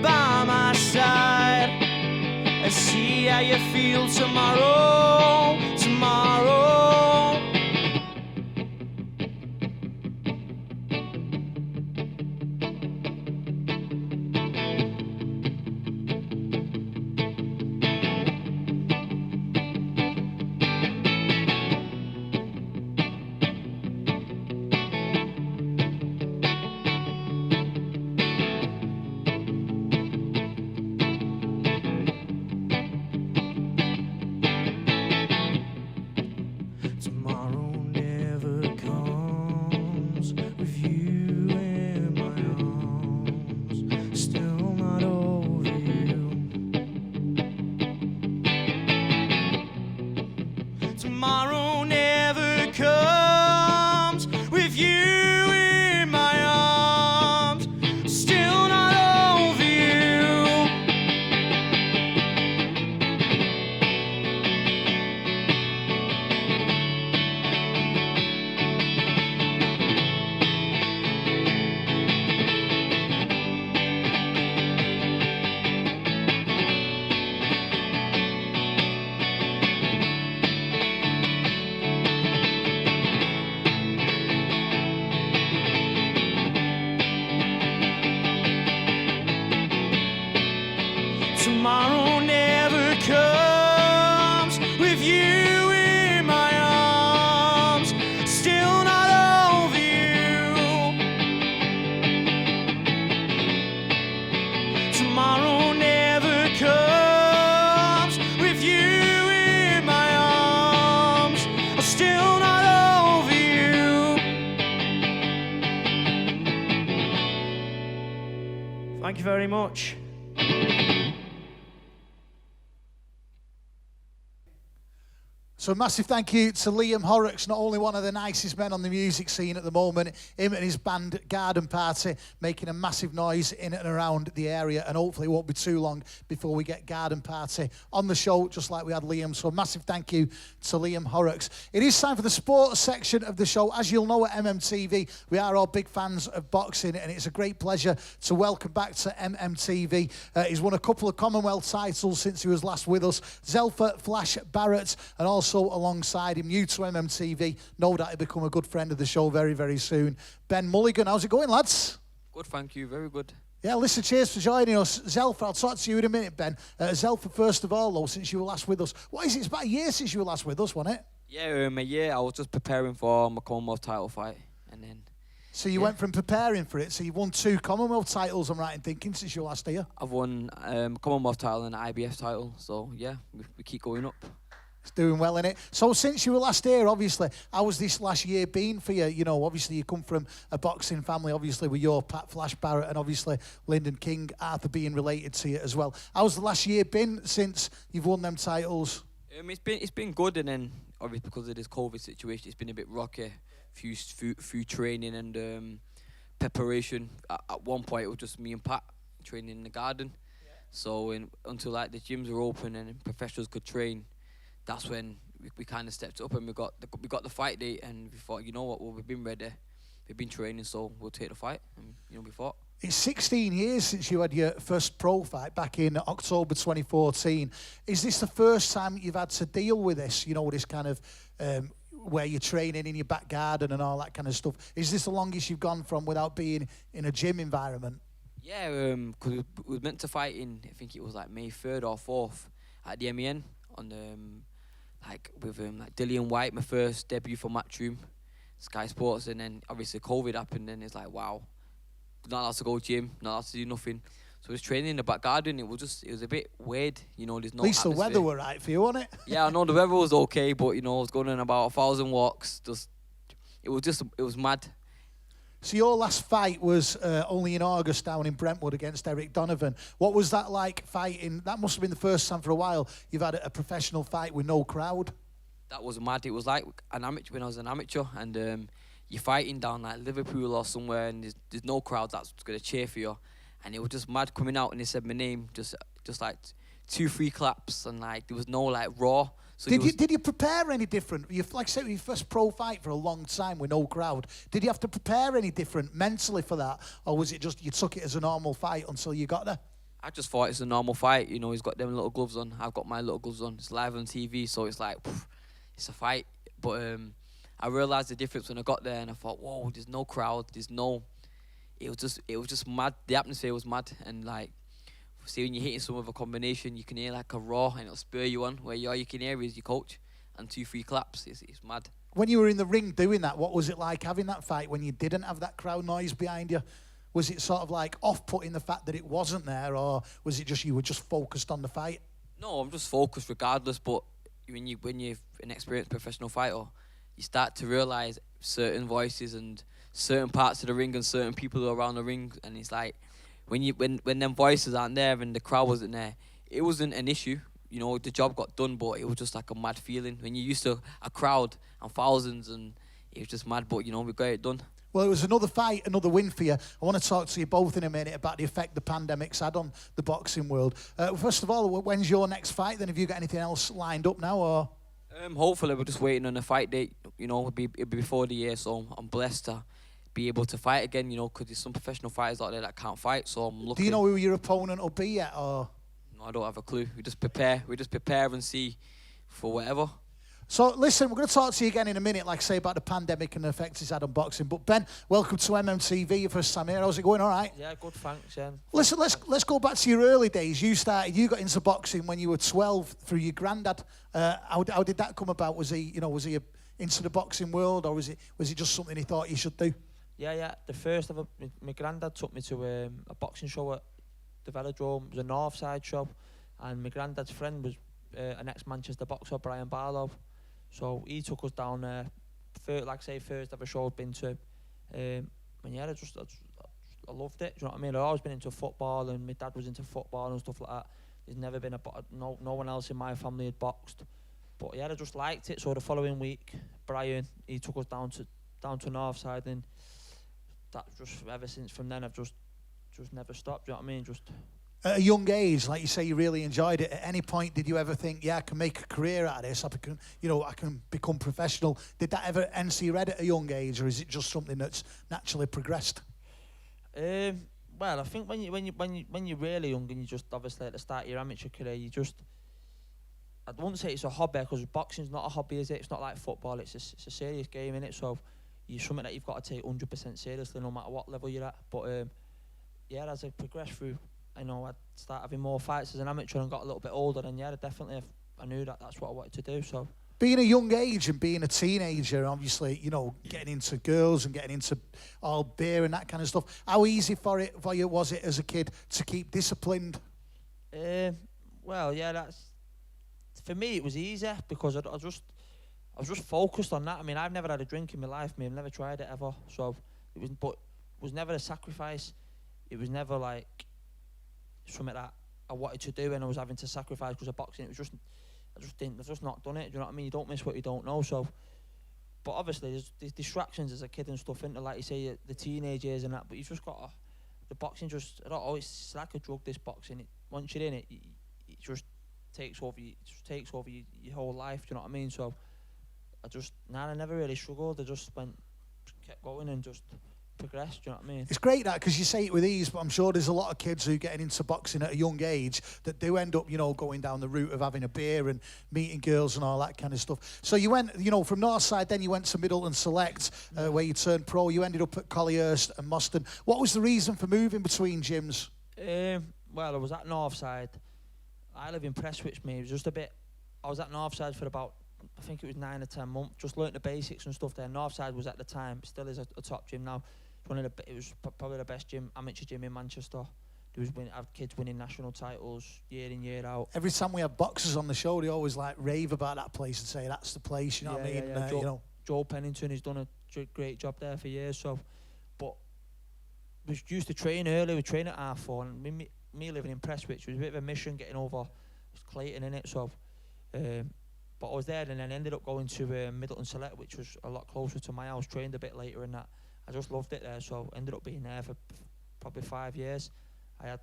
by my side and see how you feel tomorrow, tomorrow. Tomorrow never comes with you in my arms. Still not over you. Tomorrow never comes with you in my arms. Still not over you. Thank you very much. So a massive thank you to Liam Horrocks, not only one of the nicest men on the music scene at the moment, him and his band Garden Party making a massive noise in and around the area, and hopefully it won't be too long before we get Garden Party on the show, just like we had Liam. So a massive thank you to Liam Horrocks. It is time for the sports section of the show. As you'll know at MMTV, we are all big fans of boxing, and it's a great pleasure to welcome back to MMTV. He's won a couple of Commonwealth titles since he was last with us, Zelfa Flash Barrett, and also alongside him, new to MMTV, no doubt he'll become a good friend of the show very, very soon, Ben Mulligan. How's it going, lads? Good, thank you. Very good. Yeah, listen, cheers for joining us. Zelfa, I'll talk to you in a minute, Ben. Zelfa, first of all, though, since you were last with us. What is it? It's about a year since you were last with us, wasn't it? Yeah, a year. I was just preparing for my Commonwealth title fight, and then... So you went from preparing for it, so you've won 2 Commonwealth titles, I'm right in thinking, since you were last here? I've won Commonwealth title and an IBF title, so yeah, we keep going up. It's doing well, innit? So since you were last here, obviously, how was this last year been for you? You know, obviously you come from a boxing family, obviously with your Pat Flash Barrett and obviously Lyndon King, Arthur being related to you as well. How's the last year been since you've won them titles? It's been good, and then obviously because of this COVID situation, it's been a bit rocky. Few training and preparation. At one point, it was just me and Pat training in the garden. Yeah. So until like the gyms were open and professionals could train, that's when we kind of stepped up and we got the fight date, and we thought, you know what, well, we've been ready, we've been training, so we'll take the fight. And we fought. It's 16 years since you had your first pro fight back in October 2014. Is this the first time you've had to deal with this? You know, this kind of where you're training in your back garden and all that kind of stuff. Is this the longest you've gone from without being in a gym environment? Yeah, because we were meant to fight in, I think it was like May 3rd or 4th at the MEN on with like Dillian White, my first debut for Matchroom, Sky Sports, and then obviously COVID happened, and it's like, wow, not allowed to go gym, not allowed to do nothing. So I was training in the back garden. It was a bit weird, you know. There's no. At least atmosphere. The weather were right for you, wasn't it? Yeah, I know the weather was okay, but you know, I was going on about 1,000 walks. It was mad. So your last fight was only in August down in Brentwood against Eric Donovan. What was that like fighting? That must have been the first time for a while you've had a professional fight with no crowd. That was mad. It was like an amateur when I was an amateur, and you're fighting down like Liverpool or somewhere, and there's no crowd that's gonna cheer for you. And it was just mad coming out, and they said my name, just like 2-3 claps, and like there was no like raw. So did you prepare any different? Like I said, your first pro fight for a long time with no crowd. Did you have to prepare any different mentally for that, or was it just you took it as a normal fight until you got there? I just thought it's a normal fight. You know, he's got them little gloves on. I've got my little gloves on. It's live on TV, so it's like it's a fight. But I realised the difference when I got there, and I thought, whoa, there's no crowd. There's no. It was just mad. The atmosphere was mad, and like. See, when you're hitting some of a combination, you can hear like a raw, and it'll spur you on. Where all you can hear is your coach and 2-3 claps. It's mad. When you were in the ring doing that, what was it like having that fight when you didn't have that crowd noise behind you? Was it sort of like off-putting the fact that it wasn't there, or was it just you were just focused on the fight? No, I'm just focused regardless. But when you're an experienced professional fighter, you start to realise certain voices and certain parts of the ring and certain people who are around the ring, and it's like. When them voices aren't there and the crowd wasn't there, it wasn't an issue. You know, the job got done, but it was just like a mad feeling. When you're used to a crowd and thousands, and it was just mad, but, you know, we got it done. Well, it was another fight, another win for you. I want to talk to you both in a minute about the effect the pandemic's had on the boxing world. First of all, when's your next fight then? Have you got anything else lined up now, or...? Hopefully, we're just waiting on a fight date. You know, it'll be before the year, so I'm blessed to... be able to fight again, you know, because there's some professional fighters out there that can't fight, so I'm looking. Do you know who your opponent will be yet, or? No, I don't have a clue. We just prepare and see for whatever. So, listen, we're going to talk to you again in a minute, like I say, about the pandemic and the effect it's had on boxing. But, Ben, welcome to MMTV, your first time here. How's it going? All right? Yeah, good, thanks, yeah. Listen, let's go back to your early days. You got into boxing when you were 12 through your granddad. How did that come about? Was he into the boxing world, or was it just something he thought you should do? Yeah. The first ever, my granddad took me to a boxing show at the Velodrome. It was a Northside show, and my granddad's friend was an ex-Manchester boxer, Brian Barlow. So he took us down there. First ever show I'd been to. And yeah, I loved it. Do you know what I mean? I've always been into football, and my dad was into football and stuff like that. There's never been no one else in my family had boxed. But yeah, I just liked it. So the following week, Brian, he took us down to Northside, and that just ever since from then I've just never stopped. Do you know what I mean? Just at a young age, like you say, you really enjoyed it. At any point, did you ever think, yeah, I can make a career out of this? I can become professional. Did that ever enter your head at a young age, or is it just something that's naturally progressed? Well, I think when you're really young and you just obviously at the start of your amateur career, I wouldn't say it's a hobby, because boxing's not a hobby, is it? It's not like football. It's a serious game, innit? So it's something that you've got to take 100% seriously, no matter what level you're at. But yeah, as I progressed through, I'd start having more fights as an amateur and got a little bit older, and yeah, I knew that's what I wanted to do. So being a young age and being a teenager, obviously, getting into girls and getting into all beer and that kind of stuff. How easy for you was it as a kid to keep disciplined? Well, yeah, for me it was easier, because I was just focused on that. I mean, I've never had a drink in my life. I've never tried it ever. So it was never a sacrifice. It was never like something that I wanted to do and I was having to sacrifice because of boxing. I've just not done it. Do you know what I mean? You don't miss what you don't know. So, but obviously there's distractions as a kid and stuff, into like you say, the teenage years and that. But you've just got the boxing just, I don't know, it's like a drug. This boxing, once you're in it, it just takes over you. It just takes over your whole life. Do you know what I mean? So I never really struggled. I just kept going and just progressed. Do you know what I mean? It's great that, because you say it with ease, but I'm sure there's a lot of kids who are getting into boxing at a young age that do end up, going down the route of having a beer and meeting girls and all that kind of stuff. So you went, from Northside, then you went to Middleton Select, where you turned pro. You ended up at Collyhurst and Moston. What was the reason for moving between gyms? Well, I was at Northside. I live in Prestwich, mate. It was just I was at Northside for about, I think it was 9 or 10 months. Just learnt the basics and stuff there. Northside was at the time, still is a top gym now. It was probably the best amateur gym in Manchester. Had kids winning national titles year in, year out. Every time we have boxers on the show, they always rave about that place and say that's the place. You know what I mean? Yeah. Joe Pennington has done a great job there for years. So, but we used to train early. We train at 4:30, and me living in Prestwich was a bit of a mission getting over Clayton in it. So, but I was there, and then ended up going to Middleton Select, which was a lot closer to my house. Trained a bit later in that. I just loved it there, so ended up being there for probably 5 years. I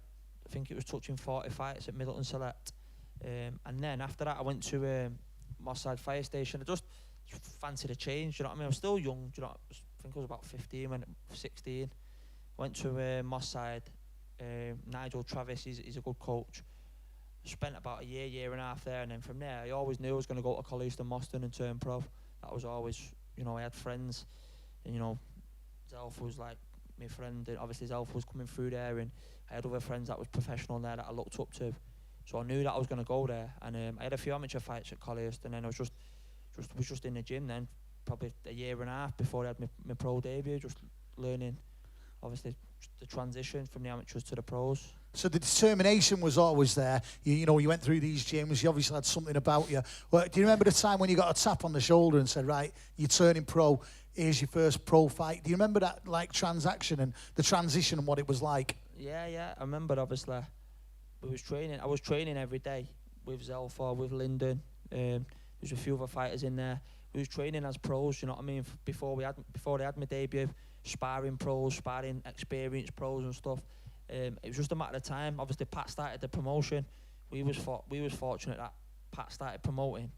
think it was touching 40 fights at Middleton Select. And then after that, I went to Moss Side Fire Station. I just fancied a change, you know what I mean? I was still young, I think I was about 15, 16. Went to Moss Side. Nigel Travis, he's a good coach. Spent about a year and a half there, and then from there, I always knew I was going to go to Collyhurst and Moston and turn pro. That was always, I had friends, and Zelf was like my friend, and obviously Zelf was coming through there, and I had other friends that was professional there that I looked up to, so I knew that I was going to go there. And I had a few amateur fights at Collyhurst, and then I was just in the gym then, probably a year and a half before I had my pro debut, just learning, obviously, the transition from the amateurs to the pros. So the determination was always there. You went through these gyms. You obviously had something about you. Well, do you remember the time when you got a tap on the shoulder and said, "Right, you're turning pro. Here's your first pro fight"? Do you remember that transaction and the transition and what it was like? Yeah. I remember. Obviously, I was training every day with Zelfa, with Lyndon. There's a few other fighters in there. We was training as pros. You know what I mean? Before they had my debut, sparring pros, sparring experienced pros and stuff. It was just a matter of time. Obviously, Pat started the promotion. We was fortunate that Pat started promoting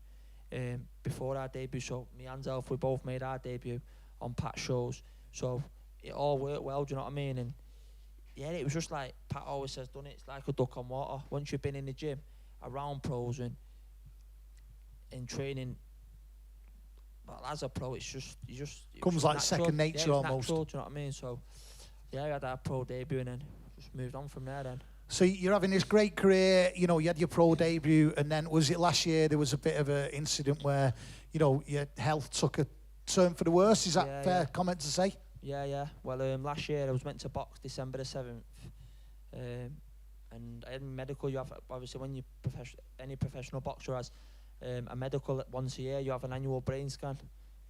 before our debut. So me and Zelf, we both made our debut on Pat's shows. So it all worked well. Do you know what I mean? And yeah, it was just like Pat always says, done it. It's like a duck on water. Once you've been in the gym around pros and in training well, as a pro, it's just it Comes was like natural. second nature yeah, it was almost. Natural, do you know what I mean? So yeah, I had that pro debut and then just moved on from there then. So you're having this great career, you know, you had your pro debut, and then was it last year there was a bit of an incident where, you know, your health took a turn for the worse? Is that fair comment to say? Yeah. Well, last year I was meant to box December the 7th, and I had medical. You have, obviously, when you any professional boxer has a medical once a year, you have an annual brain scan.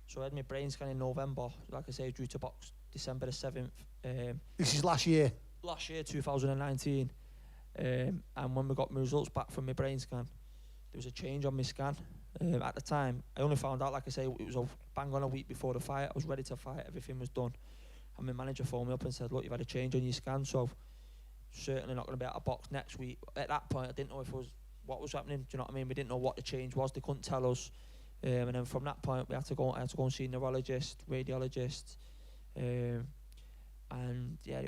So I had my brain scan in November. Like I say, due to box December the 7th. This is last year? Last year, 2019. And when we got my results back from my brain scan, there was a change on my scan. At the time, I only found out, like I say, it was bang on a week before the fight. I was ready to fight, everything was done. And my manager phoned me up and said, look, you've had a change on your scan, so certainly not going to be able to box next week. At that point, I didn't know what was happening, do you know what I mean? We didn't know what the change was, they couldn't tell us. And then from that point, I had to go and see a neurologist, radiologist. And yeah,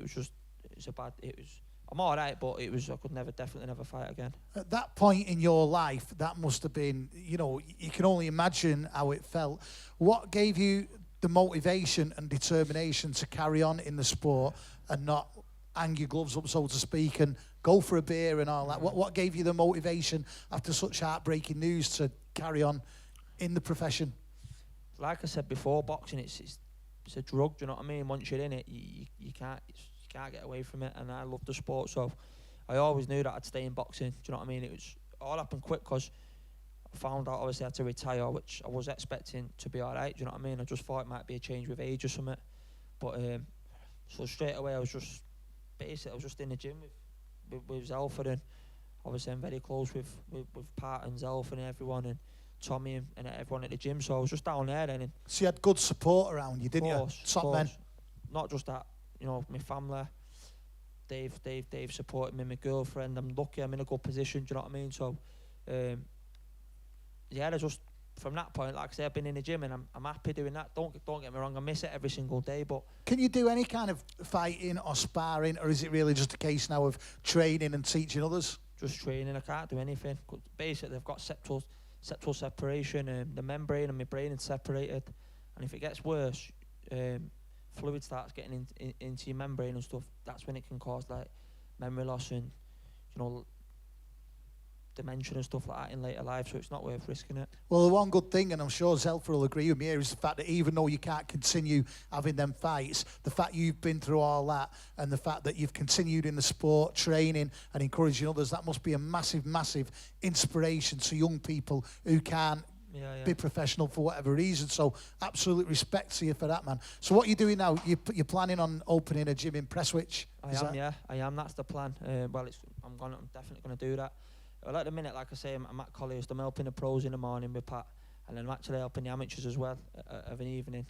I'm all right, but I could definitely never fight again. At that point in your life, that must have been, you know, you can only imagine how it felt. What gave you the motivation and determination to carry on in the sport and not hang your gloves up, so to speak, and go for a beer and all that? What gave you the motivation after such heartbreaking news to carry on in the profession? Like I said before, boxing, it's a drug, do you know what I mean? Once you're in it, you can't get away from it, and I love the sport, so I always knew that I'd stay in boxing, do you know what I mean? It was all happened quick because I found out obviously I had to retire, which I was expecting to be all right, do you know what I mean? I just thought it might be a change with age or something, but so straight away I was just in the gym with Zelford, and obviously I'm very close with Pat and Zelford and everyone, and Tommy and everyone at the gym, so I was just down there then. So you had good support around you, didn't you? Top men. Not just that, you know, my family, Dave supported me, my girlfriend. I'm lucky, I'm in a good position, do you know what I mean? So, yeah, I just, from that point, like I say, I've been in the gym and I'm happy doing that. Don't get me wrong, I miss it every single day, but... Can you do any kind of fighting or sparring, or is it really just a case now of training and teaching others? Just training, I can't do anything. Basically, I've got septal separation, the membrane and my brain is separated, and if it gets worse, fluid starts getting into your membrane and stuff. That's when it can cause like memory loss and, you know, dementia and stuff like that in later life, so it's not worth risking it. Well, the one good thing, and I'm sure Zelford will agree with me here, is the fact that even though you can't continue having them fights, the fact you've been through all that and the fact that you've continued in the sport, training and encouraging others, that must be a massive, massive inspiration to young people who can't be professional for whatever reason. So absolute respect to you for that, man. So what are you doing now? You're planning on opening a gym in Prestwich? I am. That's the plan. I'm definitely going to do that. Well, at the minute, like I say, I'm at college. I'm helping the pros in the morning with Pat, and then I'm actually helping the amateurs as well of an evening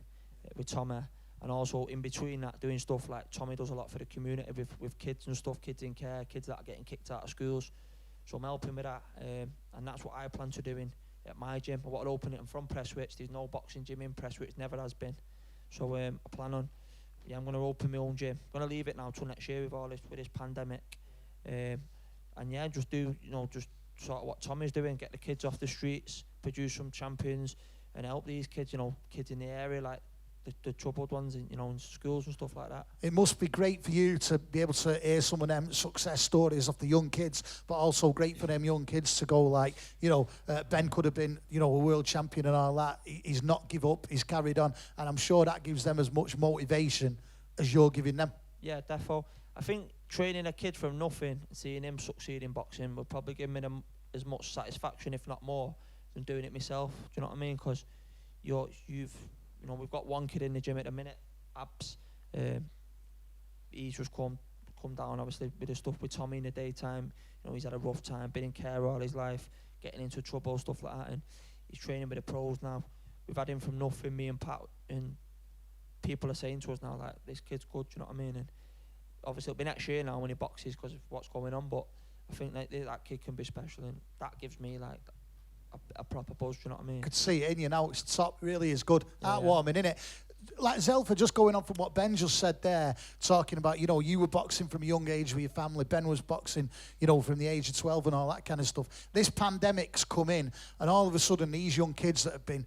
with Tommy. And also in between that, doing stuff like Tommy does a lot for the community with kids and stuff, kids in care, kids that are getting kicked out of schools. So I'm helping with that, and that's what I plan to do at my gym. I want to open it. I'm from Prestwich. There's no boxing gym in Prestwich, never has been. So I plan on, I'm going to open my own gym. I'm going to leave it now till next year with this pandemic. And yeah, just do, just sort of what Tommy's doing, get the kids off the streets, produce some champions, and help these kids, kids in the area, like the troubled ones, in schools and stuff like that. It must be great for you to be able to hear some of them success stories of the young kids, but also great for them young kids to go like, Ben could have been, a world champion and all that. He's not give up, he's carried on, and I'm sure that gives them as much motivation as you're giving them. Yeah, defo. I think training a kid from nothing, seeing him succeed in boxing, would probably give me as much satisfaction, if not more, than doing it myself. Do you know what I mean? Because we've got one kid in the gym at the minute, Abs. He's just come down, obviously, with the stuff with Tommy in the daytime. He's had a rough time, been in care all his life, getting into trouble, stuff like that, and he's training with the pros now. We've had him from nothing, me and Pat, and people are saying to us now, like, this kid's good, do you know what I mean? And obviously it'll be next year now when he boxes because of what's going on, but I think that kid can be special, and that gives me like a proper buzz, do you know what I mean? I could see it in you now. It's top, really is good. Heartwarming, innit? like Zelfa, just going on from what Ben just said there, talking about, you were boxing from a young age with your family. Ben was boxing, from the age of 12 and all that kind of stuff. This pandemic's come in, and all of a sudden, these young kids that have been,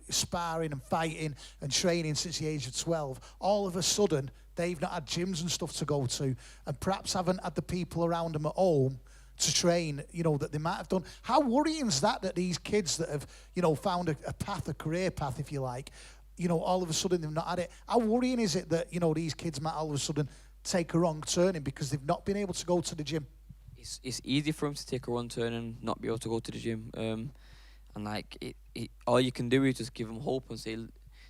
sparring and fighting and training since the age of 12, all of a sudden, they've not had gyms and stuff to go to, and perhaps haven't had the people around them at home to train, that they might have done. How worrying is that these kids that have, found a path, a career path, if you like, all of a sudden they've not had it. How worrying is it that, these kids might all of a sudden take a wrong turning because they've not been able to go to the gym? It's easy for them to take a wrong turn and not be able to go to the gym. And like, all you can do is just give them hope and say,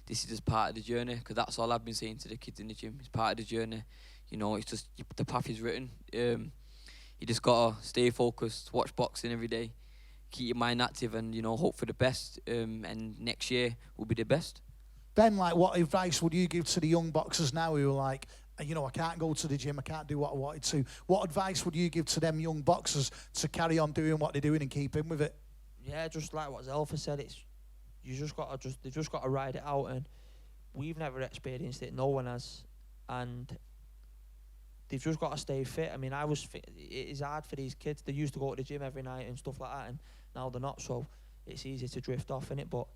this is just part of the journey, because that's all I've been saying to the kids in the gym. It's part of the journey. It's just, the path is written. You just got to stay focused, watch boxing every day, keep your mind active, and, hope for the best. And next year will be the best. Ben, like, what advice would you give to the young boxers now who are like, I can't go to the gym, I can't do what I wanted to? What advice would you give to them young boxers to carry on doing what they're doing and keep in with it? Yeah, just like what Zelfa said, they just got to ride it out, and we've never experienced it, no one has, and they've just got to stay fit. I mean, I was fit. It is hard for these kids. They used to go to the gym every night and stuff like that, and now they're not, so it's easy to drift off in it. But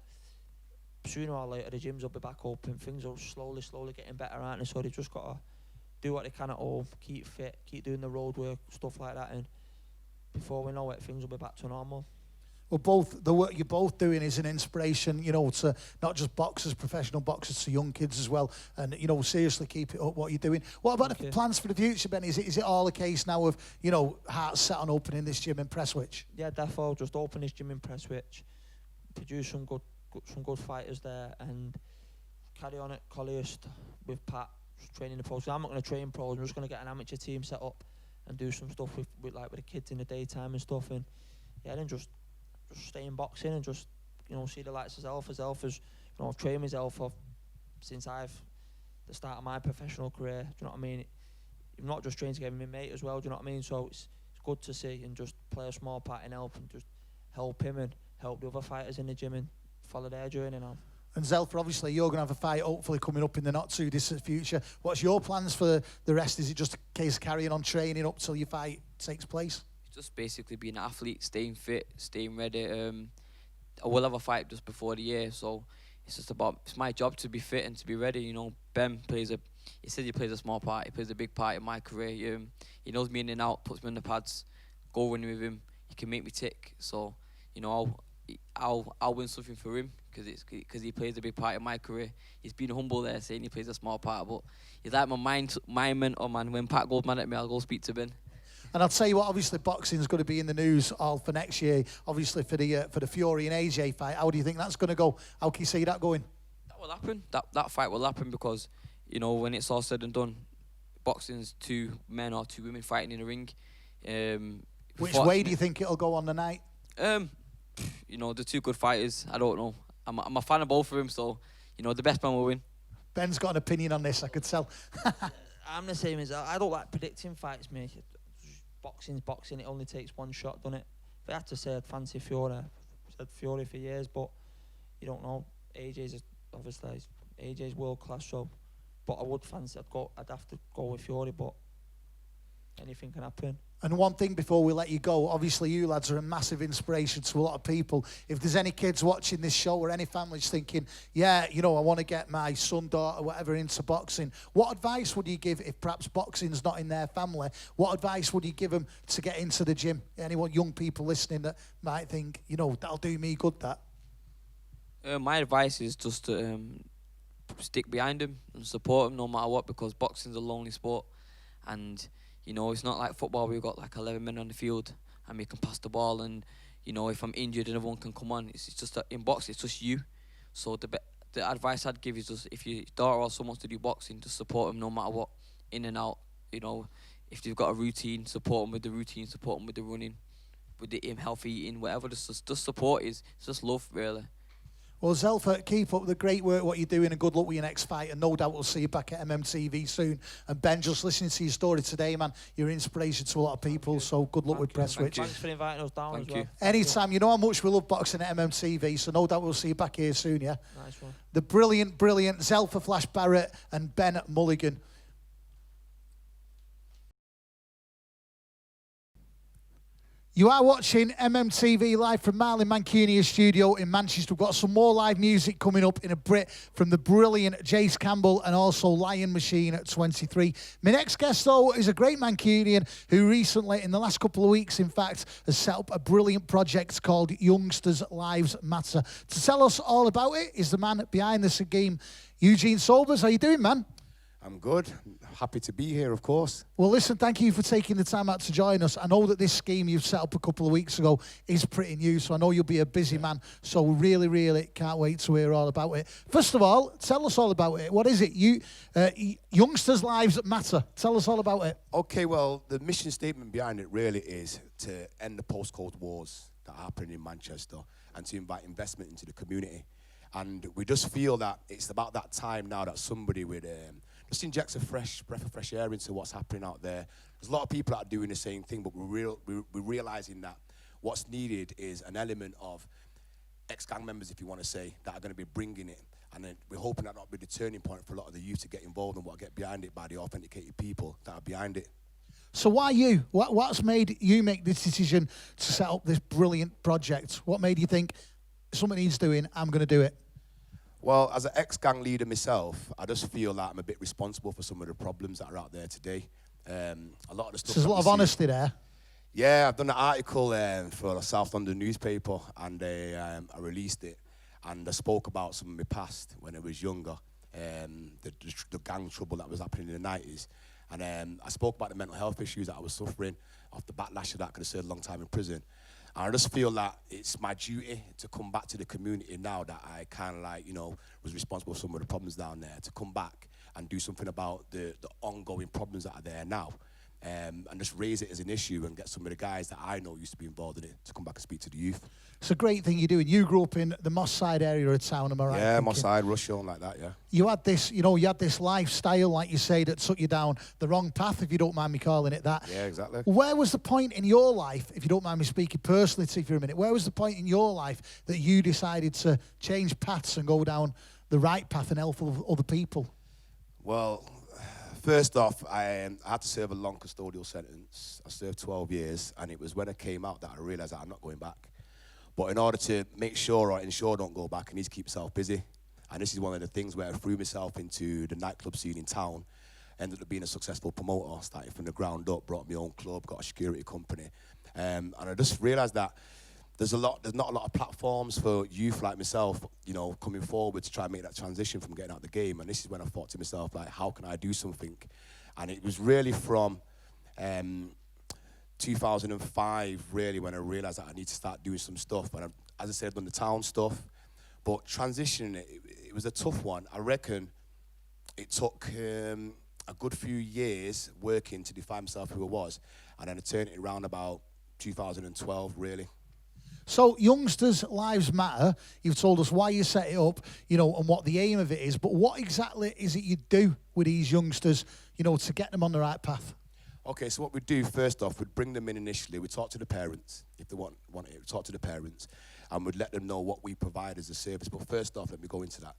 sooner or later, the gyms will be back open. Things are slowly getting better, aren't they? So they've just got to do what they can at home, keep fit, keep doing the road work, stuff like that, and before we know it, things will be back to normal. Well, the work you're both doing is an inspiration, to not just boxers, professional boxers, to young kids as well. And, seriously keep it up, what you're doing. What about the plans for the future, Ben? Is it all a case now of, hearts set on opening this gym in Prestwich? Yeah, defo. Just open this gym in Prestwich, produce some good fighters there, and carry on at Colliers with Pat, training the pros. I'm not going to train pros. I'm just going to get an amateur team set up and do some stuff with the kids in the daytime and stuff. And yeah, then just stay in boxing and just, see the likes of Zelfa's, I've trained with Zelfa since the start of my professional career, do you know what I mean? You're not just trained together with my mate as well, do you know what I mean? So it's good to see and just play a small part in helping, just help him and help the other fighters in the gym and follow their journey now. And Zelfa, obviously, you're going to have a fight hopefully coming up in the not-too-distant future. What's your plans for the rest? Is it just a case of carrying on training up till your fight takes place? Just basically being an athlete, staying fit, staying ready. I will have a fight just before the year, so it's my job to be fit and to be ready. Ben he said he plays a small part, he plays a big part in my career. He knows me in and out, puts me on the pads, go running with him, he can make me tick. So, I'll win something for him because he plays a big part in my career. He's been humble there, saying he plays a small part, but he's like my mentor, man. When Pat goes mad at me, I'll go speak to Ben. And I'll tell you what, obviously boxing's going to be in the news all for next year, obviously for the Fury and AJ fight. How do you think that's going to go? How can you see that going? That will happen. That fight will happen because, when it's all said and done, boxing's two men or two women fighting in a ring. Which way do you think it'll go on the night? The two good fighters, I don't know. I'm a fan of both of them, so, the best man will win. Ben's got an opinion on this, I could tell. I'm the same as I don't like predicting fights, mate. Boxing's boxing, it only takes one shot, doesn't it? If I had to say I'd fancy Fury, I've said Fury for years, but you don't know. AJ's world class, so but I would fancy I'd have to go with Fury, but anything can happen. And one thing before we let you go, obviously you lads are a massive inspiration to a lot of people. If there's any kids watching this show or any families thinking, yeah, I want to get my son, daughter, whatever into boxing, what advice would you give if perhaps boxing's not in their family? What advice would you give them to get into the gym? Anyone, young people listening that might think, that'll do me good, that? My advice is just to stick behind him and support him no matter what, because boxing's a lonely sport. And it's not like football. We've got like 11 men on the field and we can pass the ball. And, if I'm injured and everyone can come on, it's just that in boxing, it's just you. So the advice I'd give is just if your daughter or someone wants to do boxing, just support them no matter what, in and out. If they've got a routine, support them with the routine, support them with the running, with the healthy eating, whatever. Just support it's just love, really. Well, Zelfa, keep up the great work, what you're doing, and good luck with your next fight. And no doubt we'll see you back at MMTV soon. And Ben, just listening to your story today, man, you're an inspiration to a lot of people. So good luck with Press Switch. Thanks for inviting us down as well. Anytime. You know how much we love boxing at MMTV, so no doubt we'll see you back here soon, yeah? Nice one. The brilliant Zelfa Flash Barrett and Ben Mulligan. You are watching MMTV live from Marlin Mancunia's studio in Manchester. We've got some more live music coming up in a Brit from the brilliant Jace Campbell and also Lion Machine at 23. My next guest, though, is a great Mancunian who recently, in the last couple of weeks, in fact, has set up a brilliant project called Youngsters Lives Matter. To tell us all about it is the man behind the scheme, Eugene Sobers. How you doing, man? I'm good. Happy to be here, of course. Well, listen, thank you for taking the time out to join us. I know that this scheme you've set up a couple of weeks ago is pretty new, so I know you'll be a busy man. So really, really can't wait to hear all about it. First of all, tell us all about it. What is it? Youngsters' Lives Matter. Tell us all about it. Okay, well, the mission statement behind it really is to end the postcode wars that are happening in Manchester and to invite investment into the community. And we just feel that it's about that time now that somebody would just injects a fresh breath of fresh air into what's happening out there. There's a lot of people that are doing the same thing, but we're realizing that what's needed is an element of ex-gang members, if you want to say, that are going to be bringing it. And then we're hoping that will be the turning point for a lot of the youth to get involved and get behind it by the authenticated people that are behind it. So why you? What's made you make this decision to set up this brilliant project? What made you think something needs doing, I'm going to do it? Well, as an ex-gang leader myself, I just feel like I'm a bit responsible for some of the problems that are out there today. A lot of the stuff. So there's a lot of honesty there. Yeah, I've done an article for a South London newspaper, and I released it, and I spoke about some of my past when I was younger, the gang trouble that was happening in the 90s, and I spoke about the mental health issues that I was suffering off the backlash of that. Could have served a long time in prison. And I just feel that it's my duty to come back to the community now that I kind of like, was responsible for some of the problems down there, to come back and do something about the ongoing problems that are there now. And just raise it as an issue and get some of the guys that I know used to be involved in it to come back and speak to the youth. It's a great thing you're doing. You grew up in the Moss Side area of town, am I right? Yeah, Moss Side, Rushill, like that, yeah. You had this, you had this lifestyle, like you say, that took you down the wrong path, if you don't mind me calling it that. Yeah, exactly. Where was the point in your life, if you don't mind me speaking personally to you for a minute, where was the point in your life that you decided to change paths and go down the right path and help other people? Well, first off, I had to serve a long custodial sentence. I served 12 years, and it was when I came out that I realised that I'm not going back. But in order to make sure or ensure I don't go back, I need to keep myself busy. And this is one of the things where I threw myself into the nightclub scene in town, ended up being a successful promoter, started from the ground up, brought my own club, got a security company. And I just realised that there's not a lot of platforms for youth like myself, coming forward to try and make that transition from getting out the game. And this is when I thought to myself, like, how can I do something? And it was really from 2005, really, when I realised that I need to start doing some stuff. And as I said, I've done the town stuff, but transitioning it was a tough one. I reckon it took a good few years working to define myself who I was, and then I turned it around about 2012, really. So, Youngsters' Lives Matter, you've told us why you set it up, and what the aim of it is, but what exactly is it you do with these youngsters, to get them on the right path? Okay, so what we do, first off, we'd bring them in initially, we'd talk to the parents, if they want it, we'd talk to the parents, and we'd let them know what we provide as a service. But first off, let me go into that.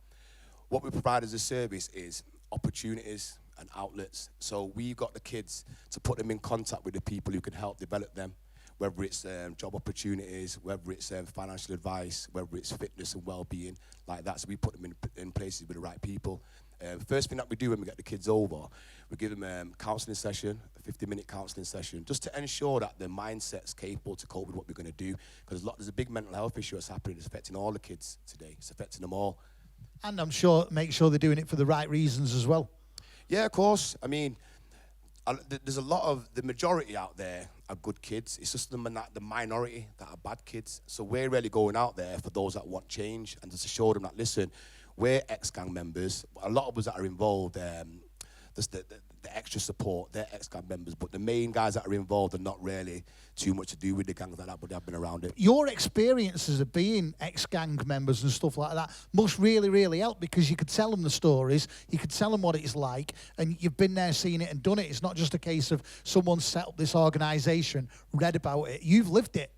What we provide as a service is opportunities and outlets. So we've got the kids to put them in contact with the people who can help develop them, whether it's job opportunities, whether it's financial advice, whether it's fitness and well-being, like that. So we put them in places with the right people. First thing that we do when we get the kids over, we give them a counselling session, a 50-minute counselling session, just to ensure that their mindset's capable to cope with what we're going to do. Because there's a big mental health issue that's happening. It's affecting all the kids today. It's affecting them all. And I'm sure, make sure they're doing it for the right reasons as well. Yeah, of course. I mean, there's a lot of, the majority out there are good kids. It's just the minority that are bad kids. So we're really going out there for those that want change and just to show them that, listen, we're ex-gang members. A lot of us that are involved, the the extra support, they're ex-gang members, but the main guys that are involved are not really too much to do with the gangs like that, but they've been around it. Your experiences of being ex-gang members and stuff like that must really, really help, because you could tell them the stories, you could tell them what it's like, and you've been there, seen it and done it. It's not just a case of someone set up this organisation, read about it. You've lived it.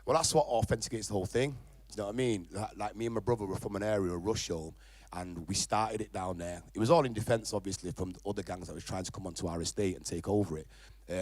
Well, that's what authenticates the whole thing. Do you know what I mean? Like me and my brother were from an area of Rusholme, and we started it down there. It was all in defence, obviously, from the other gangs that was trying to come onto our estate and take over it.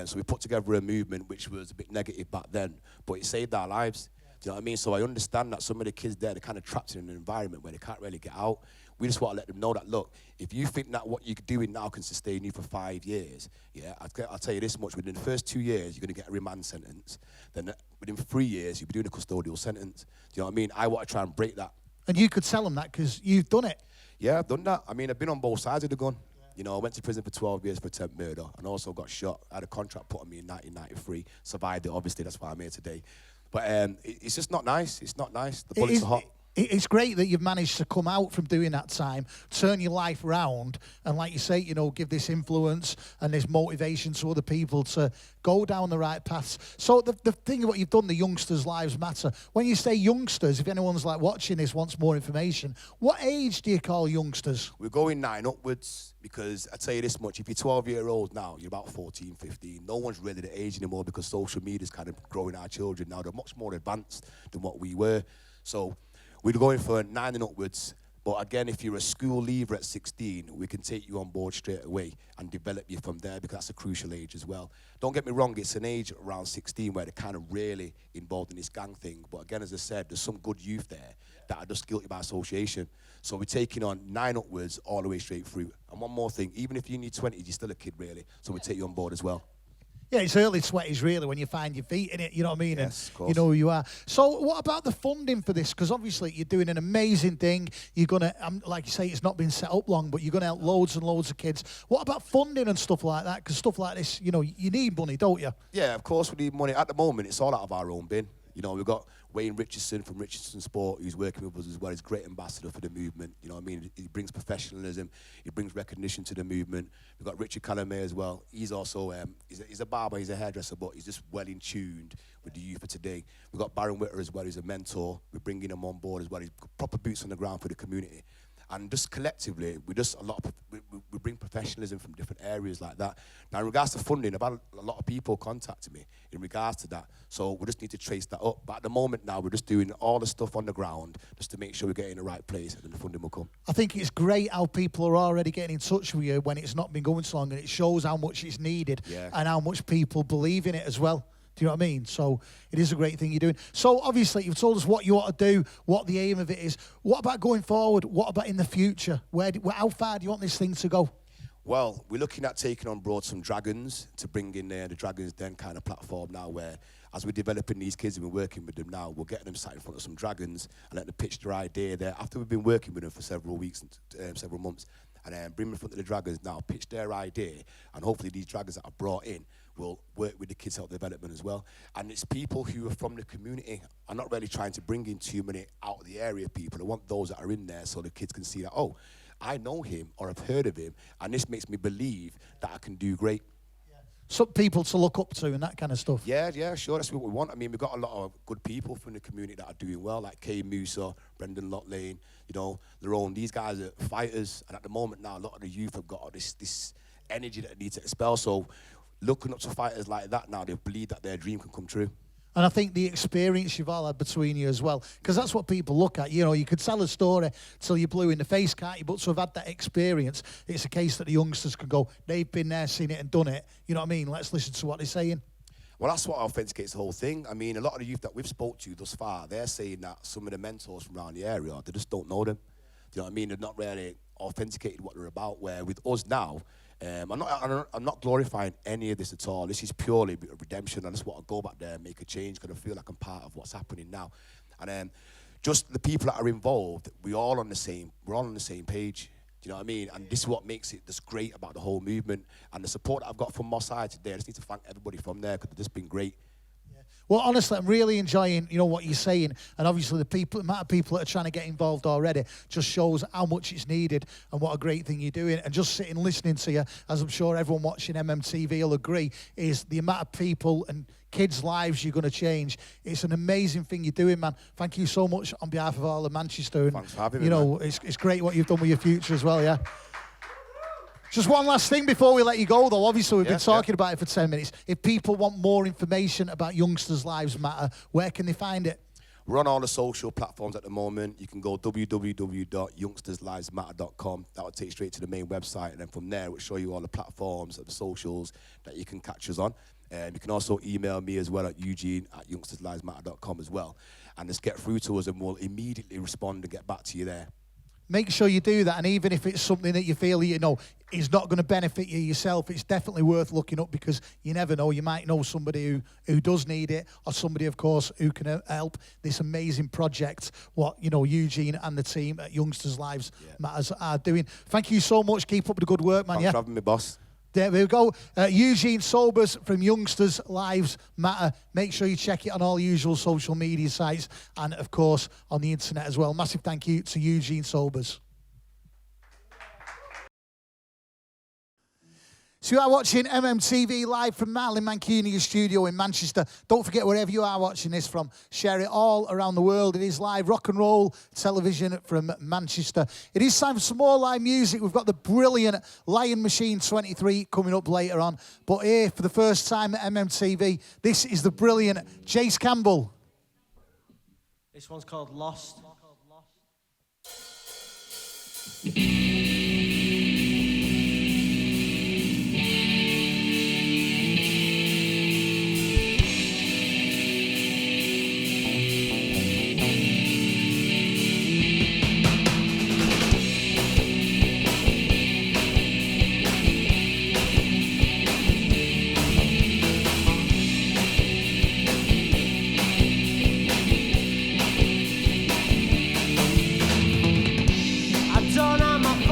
So we put together a movement which was a bit negative back then, but it saved our lives. Do you know what I mean? So I understand that some of the kids there, they're kind of trapped in an environment where they can't really get out. We just want to let them know that, look, if you think that what you're doing now can sustain you for 5 years, yeah, I'll tell you this much, within the first 2 years, you're going to get a remand sentence. Then within 3 years, you'll be doing a custodial sentence. Do you know what I mean? I want to try and break that. And you could tell them that because you've done it. Yeah, I've done that. I mean, I've been on both sides of the gun. You know, I went to prison for 12 years for attempt murder and also got shot. I had a contract put on me in 1993. Survived it, obviously. That's why I'm here today. But it's just not nice. It's not nice. The bullets are hot. It's great that you've managed to come out from doing that time, turn your life around, and like you say, you know, give this influence and this motivation to other people to go down the right paths. So the thing what you've done, the youngsters' lives matter. When you say youngsters, if anyone's like watching this wants more information, what age do you call youngsters? We're going 9 upwards because I tell you this much, if you're 12-year-old now, you're about 14, 15. No one's really the age anymore because social media's kind of growing our children now. They're much more advanced than what we were. So we're going for 9 and upwards, but again, if you're a school leaver at 16, we can take you on board straight away and develop you from there because that's a crucial age as well. Don't get me wrong, it's an age around 16 where they're kind of really involved in this gang thing, but again, as I said, there's some good youth there that are just guilty by association. So we're taking on 9 upwards all the way straight through. And one more thing, even if you need 20, you're still a kid really, so we take you on board as well. Yeah, it's early 20s really when you find your feet in it, you know what I mean? Yes, of course. You know who you are. So what about the funding for this? Because obviously you're doing an amazing thing. You're going to, like you say, it's not been set up long, but you're going to help loads and loads of kids. What about funding and stuff like that? Because stuff like this, you know, you need money, don't you? Yeah, of course we need money. At the moment, it's all out of our own bin. You know, we've got Wayne Richardson from Richardson Sport, who's working with us as well. He's a great ambassador for the movement. You know what I mean? He brings professionalism. He brings recognition to the movement. We've got Richard Calamay as well. He's also, he's a barber, he's a hairdresser, but he's just well in tuned with the youth of today. We've got Baron Witter as well, who's a mentor. We're bringing him on board as well. He's got proper boots on the ground for the community. And just collectively, we bring professionalism from different areas like that. Now, in regards to funding, I've had a lot of people contacting me in regards to that. So we just need to trace that up. But at the moment now, we're just doing all the stuff on the ground just to make sure we get in the right place and then the funding will come. I think it's great how people are already getting in touch with you when it's not been going so long, and it shows how much it's needed and how much people believe in it as well. Do you know what I mean? So it is a great thing you're doing. So obviously you've told us what you want to do, what the aim of it is. What about going forward? What about in the future? How far do you want this thing to go? Well, we're looking at taking on board some Dragons to bring in the Dragons Den kind of platform now where as we're developing these kids and we're working with them now, we'll get them sat in front of some Dragons and let them pitch their idea there. After we've been working with them for several weeks and several months, and then bring them in front of the Dragons now, pitch their idea, and hopefully these Dragons that are brought in will work with the kids' health development as well. And it's people who are from the community. I'm not really trying to bring in too many out of the area people. I want those that are in there so the kids can see that, oh, I know him or I've heard of him, and this makes me believe that I can do great. Some people to look up to and that kind of stuff. Yeah, sure, that's what we want. I mean, we've got a lot of good people from the community that are doing well, like Kay Musa, Brendan Locklane, you know, Lerone. These guys are fighters, and at the moment now, a lot of the youth have got this energy that they need to expel. So looking up to fighters like that now, they believe that their dream can come true. And I think the experience you've all had between you as well, because that's what people look at. You know, you could tell a story till you're blue in the face, can't you? But to have had that experience, it's a case that the youngsters can go, they've been there, seen it and done it. You know what I mean? Let's listen to what they're saying. Well, that's what authenticates the whole thing. I mean, a lot of the youth that we've spoke to thus far, they're saying that some of the mentors from around the area, they just don't know them. Do you know what I mean? They're not really authenticated what they're about, where with us now, I'm not glorifying any of this at all. This is purely a redemption. I just want to go back there and make a change because I feel like I'm part of what's happening now. And just the people that are involved, we're all on the same page. Do you know what I mean? And this is what makes it just great about the whole movement. And the support that I've got from my side today, I just need to thank everybody from there because they've just been great. Well, honestly, I'm really enjoying, what you're saying, and obviously the amount of people that are trying to get involved already just shows how much it's needed and what a great thing you're doing. And just sitting listening to you, as I'm sure everyone watching MMTV will agree, is the amount of people and kids' lives you're going to change. It's an amazing thing you're doing, man. Thank you so much on behalf of all of Manchester. And, Thanks for having me, man. it's great what you've done with your future as well, yeah. Just one last thing before we let you go, though. Obviously, we've been talking about it for 10 minutes. If people want more information about Youngsters' Lives Matter, where can they find it? We're on all the social platforms at the moment. You can go www.youngsterslivesmatter.com. That will take you straight to the main website, and then from there, it will show you all the platforms and the socials that you can catch us on. You can also email me as well at eugene@youngsterslivesmatter.com as well. And just get through to us, and we'll immediately respond and get back to you there. Make sure you do that, and even if it's something that you feel is not going to benefit you yourself, it's definitely worth looking up, because you never know. You might know somebody who does need it, or somebody, of course, who can help this amazing project, what Eugene and the team at Youngsters Lives Matters are doing. Thank you so much. Keep up the good work, man. Thanks for having me, boss. There we go. Eugene Sobers from Youngsters Lives Matter. Make sure you check it on all usual social media sites and, of course, on the internet as well. Massive thank you to Eugene Sobers. So you are watching MMTV live from Marlin Mancuni's studio in Manchester. Don't forget, wherever you are watching this from, share it all around the world. It is live rock and roll television from Manchester. It is time for some more live music. We've got the brilliant Lion Machine 23 coming up later on. But here, for the first time at MMTV, this is the brilliant Jace Campbell. This one's called Lost. I don't have my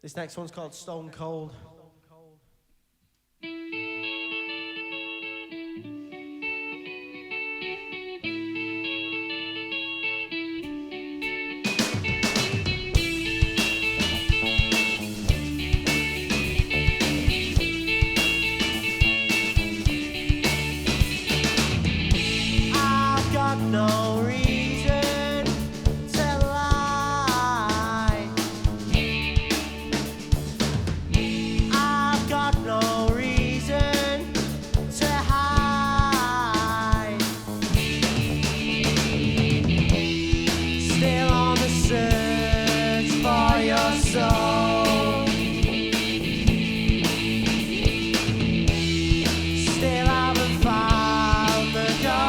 This next one's called Stone Cold. I've got no reason to lie. I've got no reason to hide. Still on the search for your soul. Still haven't found the goal.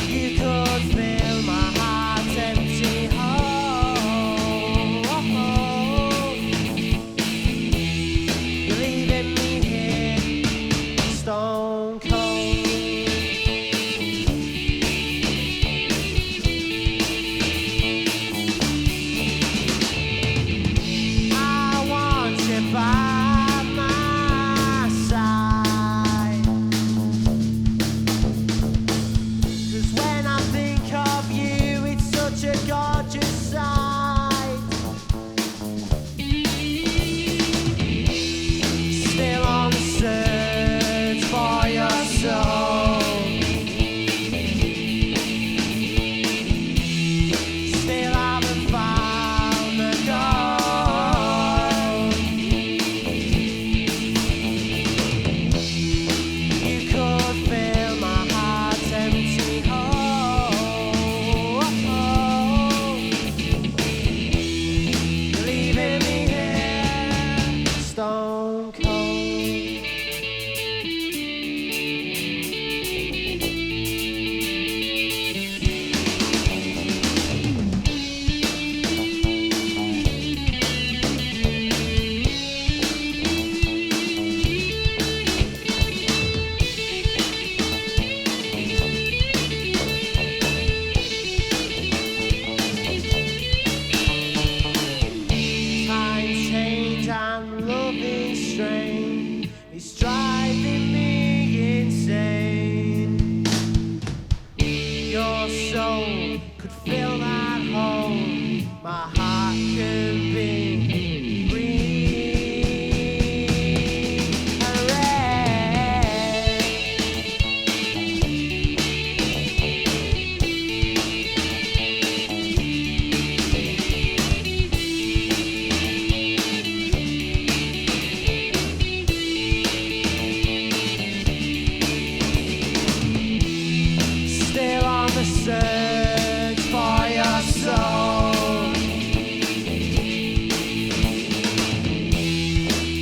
You could fill my heart's empty hole. You're leaving me here, stone cold. I want you by my side. 'Cause when I think of you, it's such a gorgeous sight. Still on the search for your soul. Still haven't found the goal. You could fill my heart's empty hole. You're leaving me here, stone cold. Times change and love is strange. It's driving me insane. Your soul could fill that hole. My heart can be still on the search for your soul.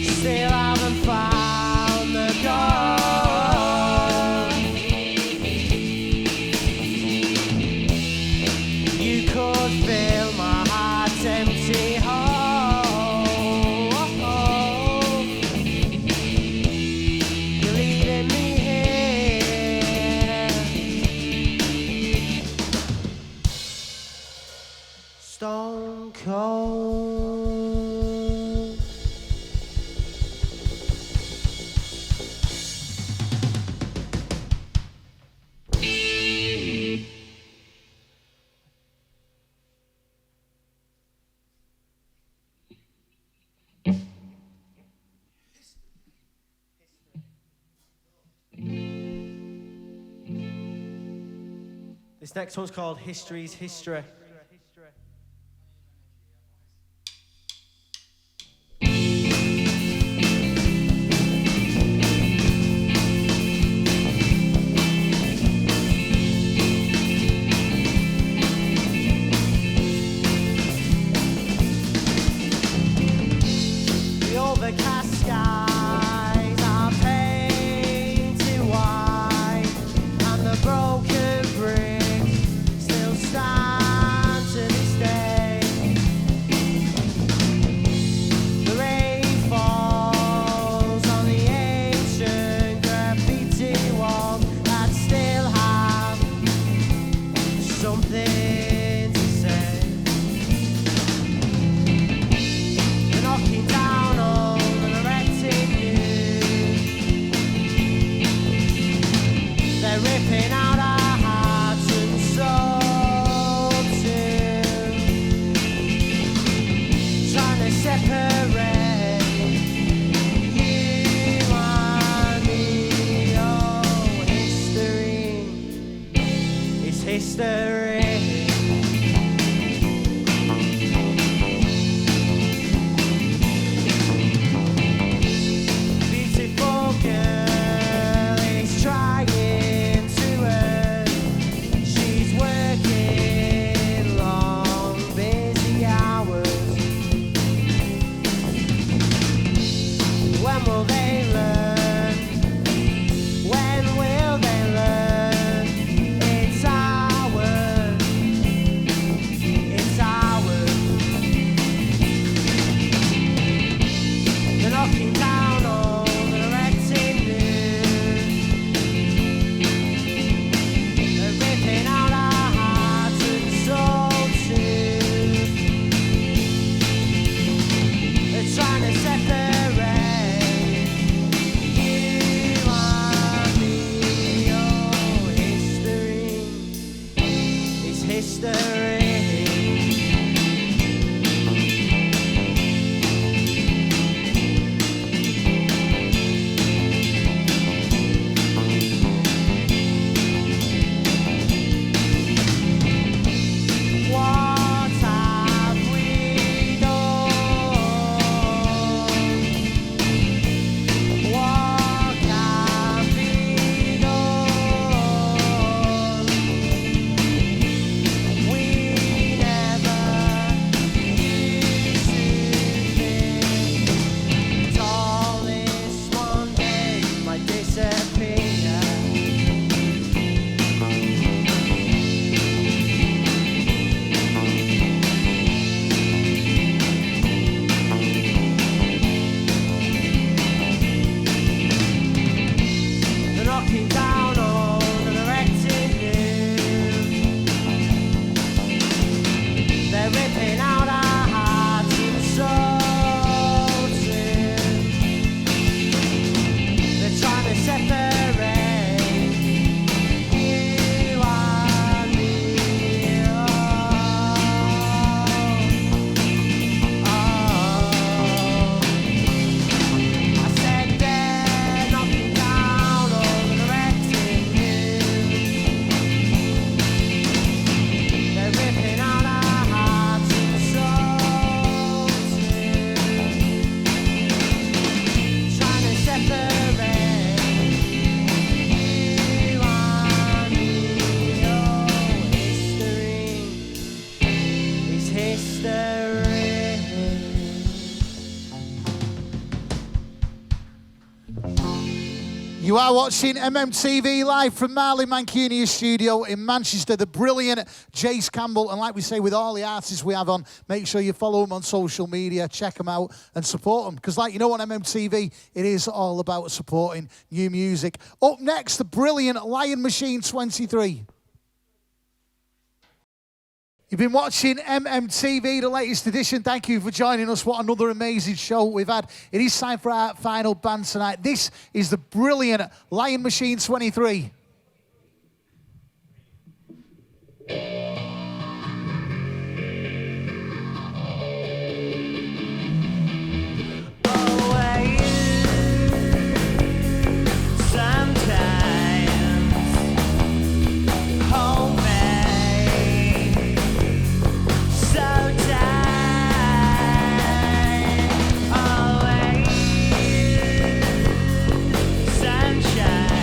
Still haven't found the goal. You could fill my heart's empty hole. You're leaving me here, stone cold. This next one's called History's History. The overcast skies are painted white, and the broken bricks still stand. They're ripping out our hearts and souls too, trying to separate you and me. Oh, history is history. Beautiful girl is trying to earn. She's working long, busy hours. When will they learn? When will they learn? It's ours. It's ours. They're knocking down all the erecting news. They're ripping out our hearts and souls too. They're trying to separate you and me. Oh, history is history. What have we done? What can be done? We never used to think all this one day might disappear. They're knocking down all the erecting news. They're ripping out our hearts and souls too. They're trying to separate you and me. Oh. I said they're knocking down all the erecting news. They're ripping out our hearts and souls too. Trying to separate you and me. Oh, history is history. You are watching MMTV live from Marley Mancunia's studio in Manchester. The brilliant Jace Campbell. And like we say with all the artists we have on, make sure you follow them on social media, check them out and support them. Because like you know on MMTV, it is all about supporting new music. Up next, the brilliant Lion Machine 23. You've been watching MMTV, the latest edition. Thank you for joining us. What another amazing show we've had. It is time for our final band tonight. This is the brilliant Lion Machine 23. Sunshine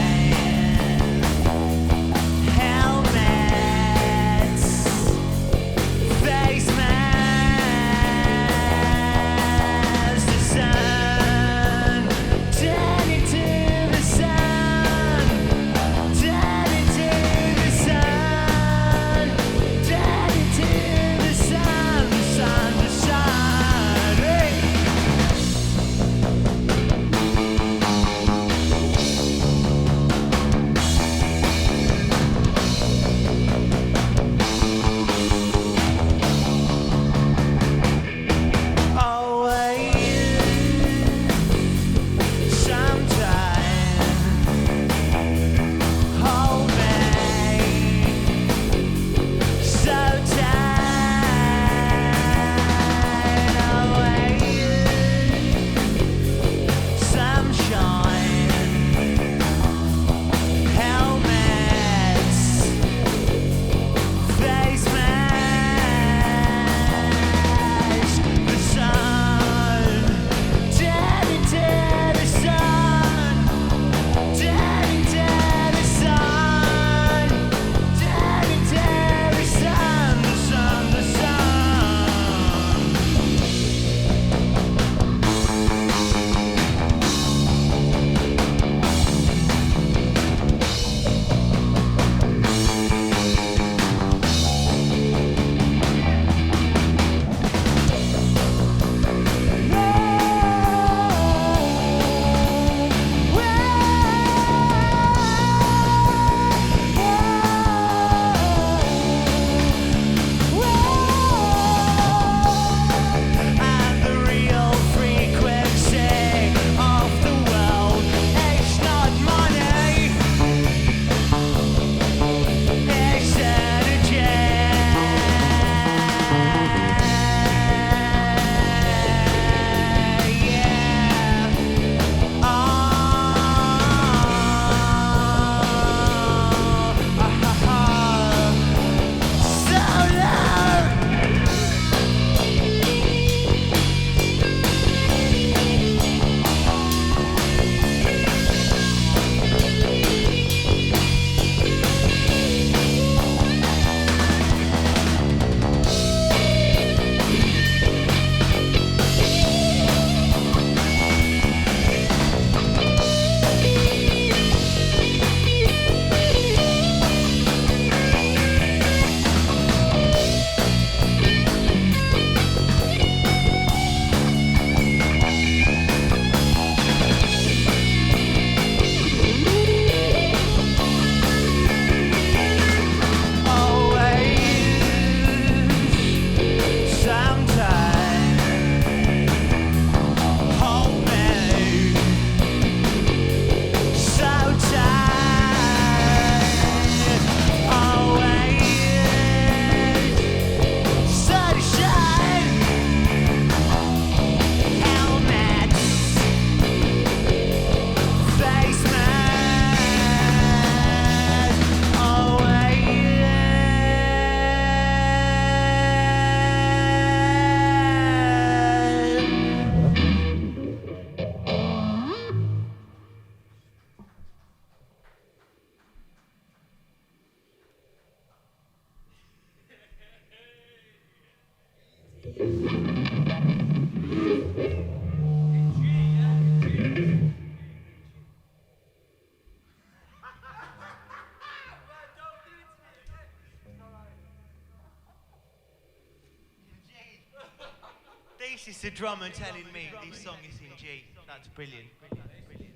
This is the drummer telling me this song is in G. That's brilliant.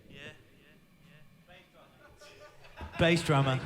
Yeah. Bass drummer.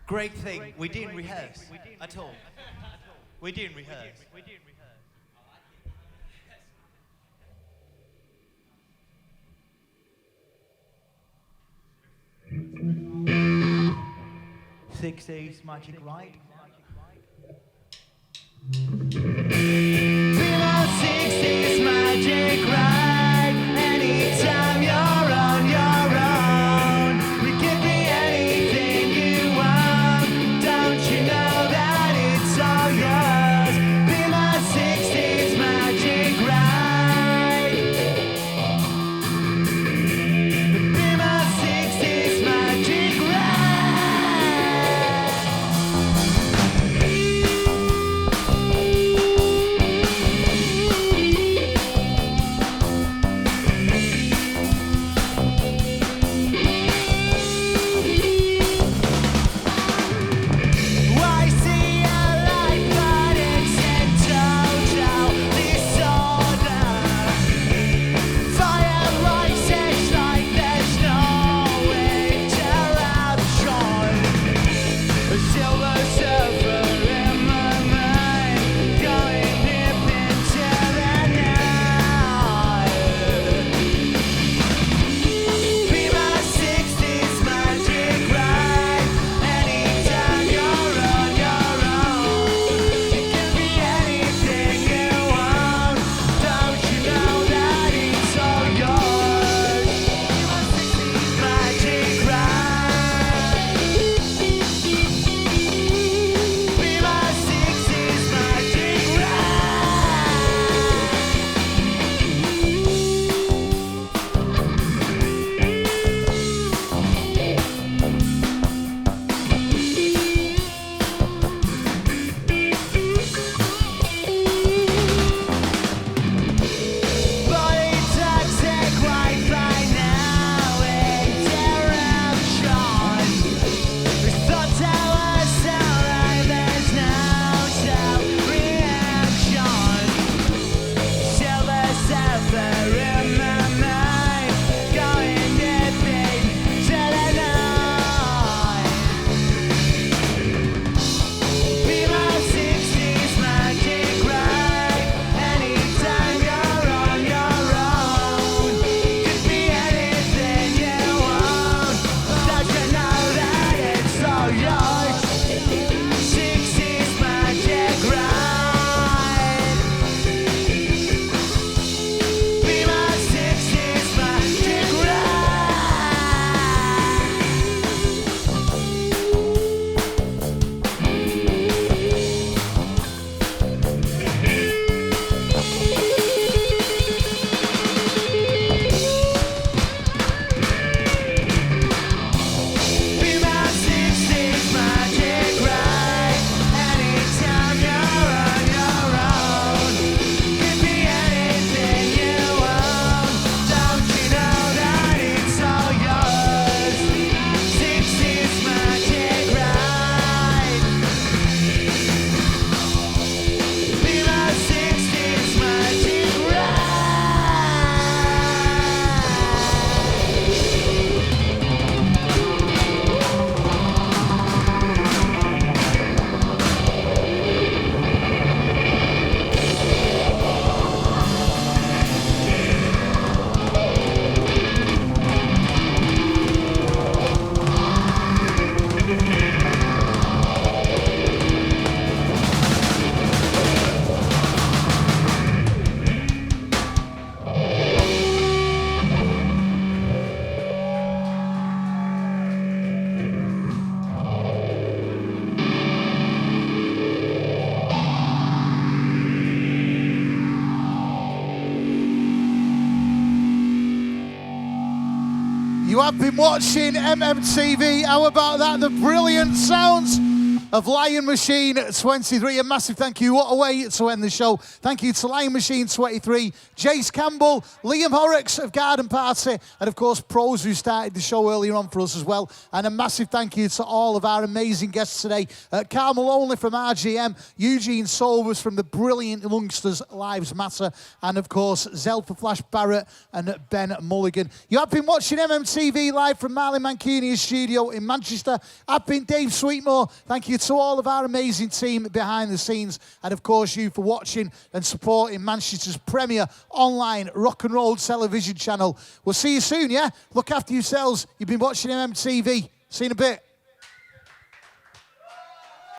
Great thing, we didn't rehearse at all. We didn't rehearse. 60s Magic Ride. Be my 60s Magic Ride. Anytime you're on your own, we can be anything you want. Don't you know that it's all yours? Be my 60s Magic Ride. Be my 60s Magic Ride. You have been watching MMTV. How about that? The brilliant sounds of Lion Machine 23. A massive thank you. What a way to end the show. Thank you to Lion Machine 23, Jace Campbell, Liam Horrocks of Garden Party, and of course Pros, who started the show earlier on for us as well. And a massive thank you to all of our amazing guests today. Carmel Only from RGM, Eugene Solvers from the brilliant Youngsters Lives Matter, and of course Zelfa Flash Barrett and Ben Mulligan. You have been watching MMTV live from Marley Mancunia's studio in Manchester. I've been Dave Sweetmore. Thank you to all of our amazing team behind the scenes, and of course you for watching and supporting Manchester's premier online rock and roll television channel. We'll see you soon, yeah? Look after yourselves. You've been watching MMTV. See you in a bit.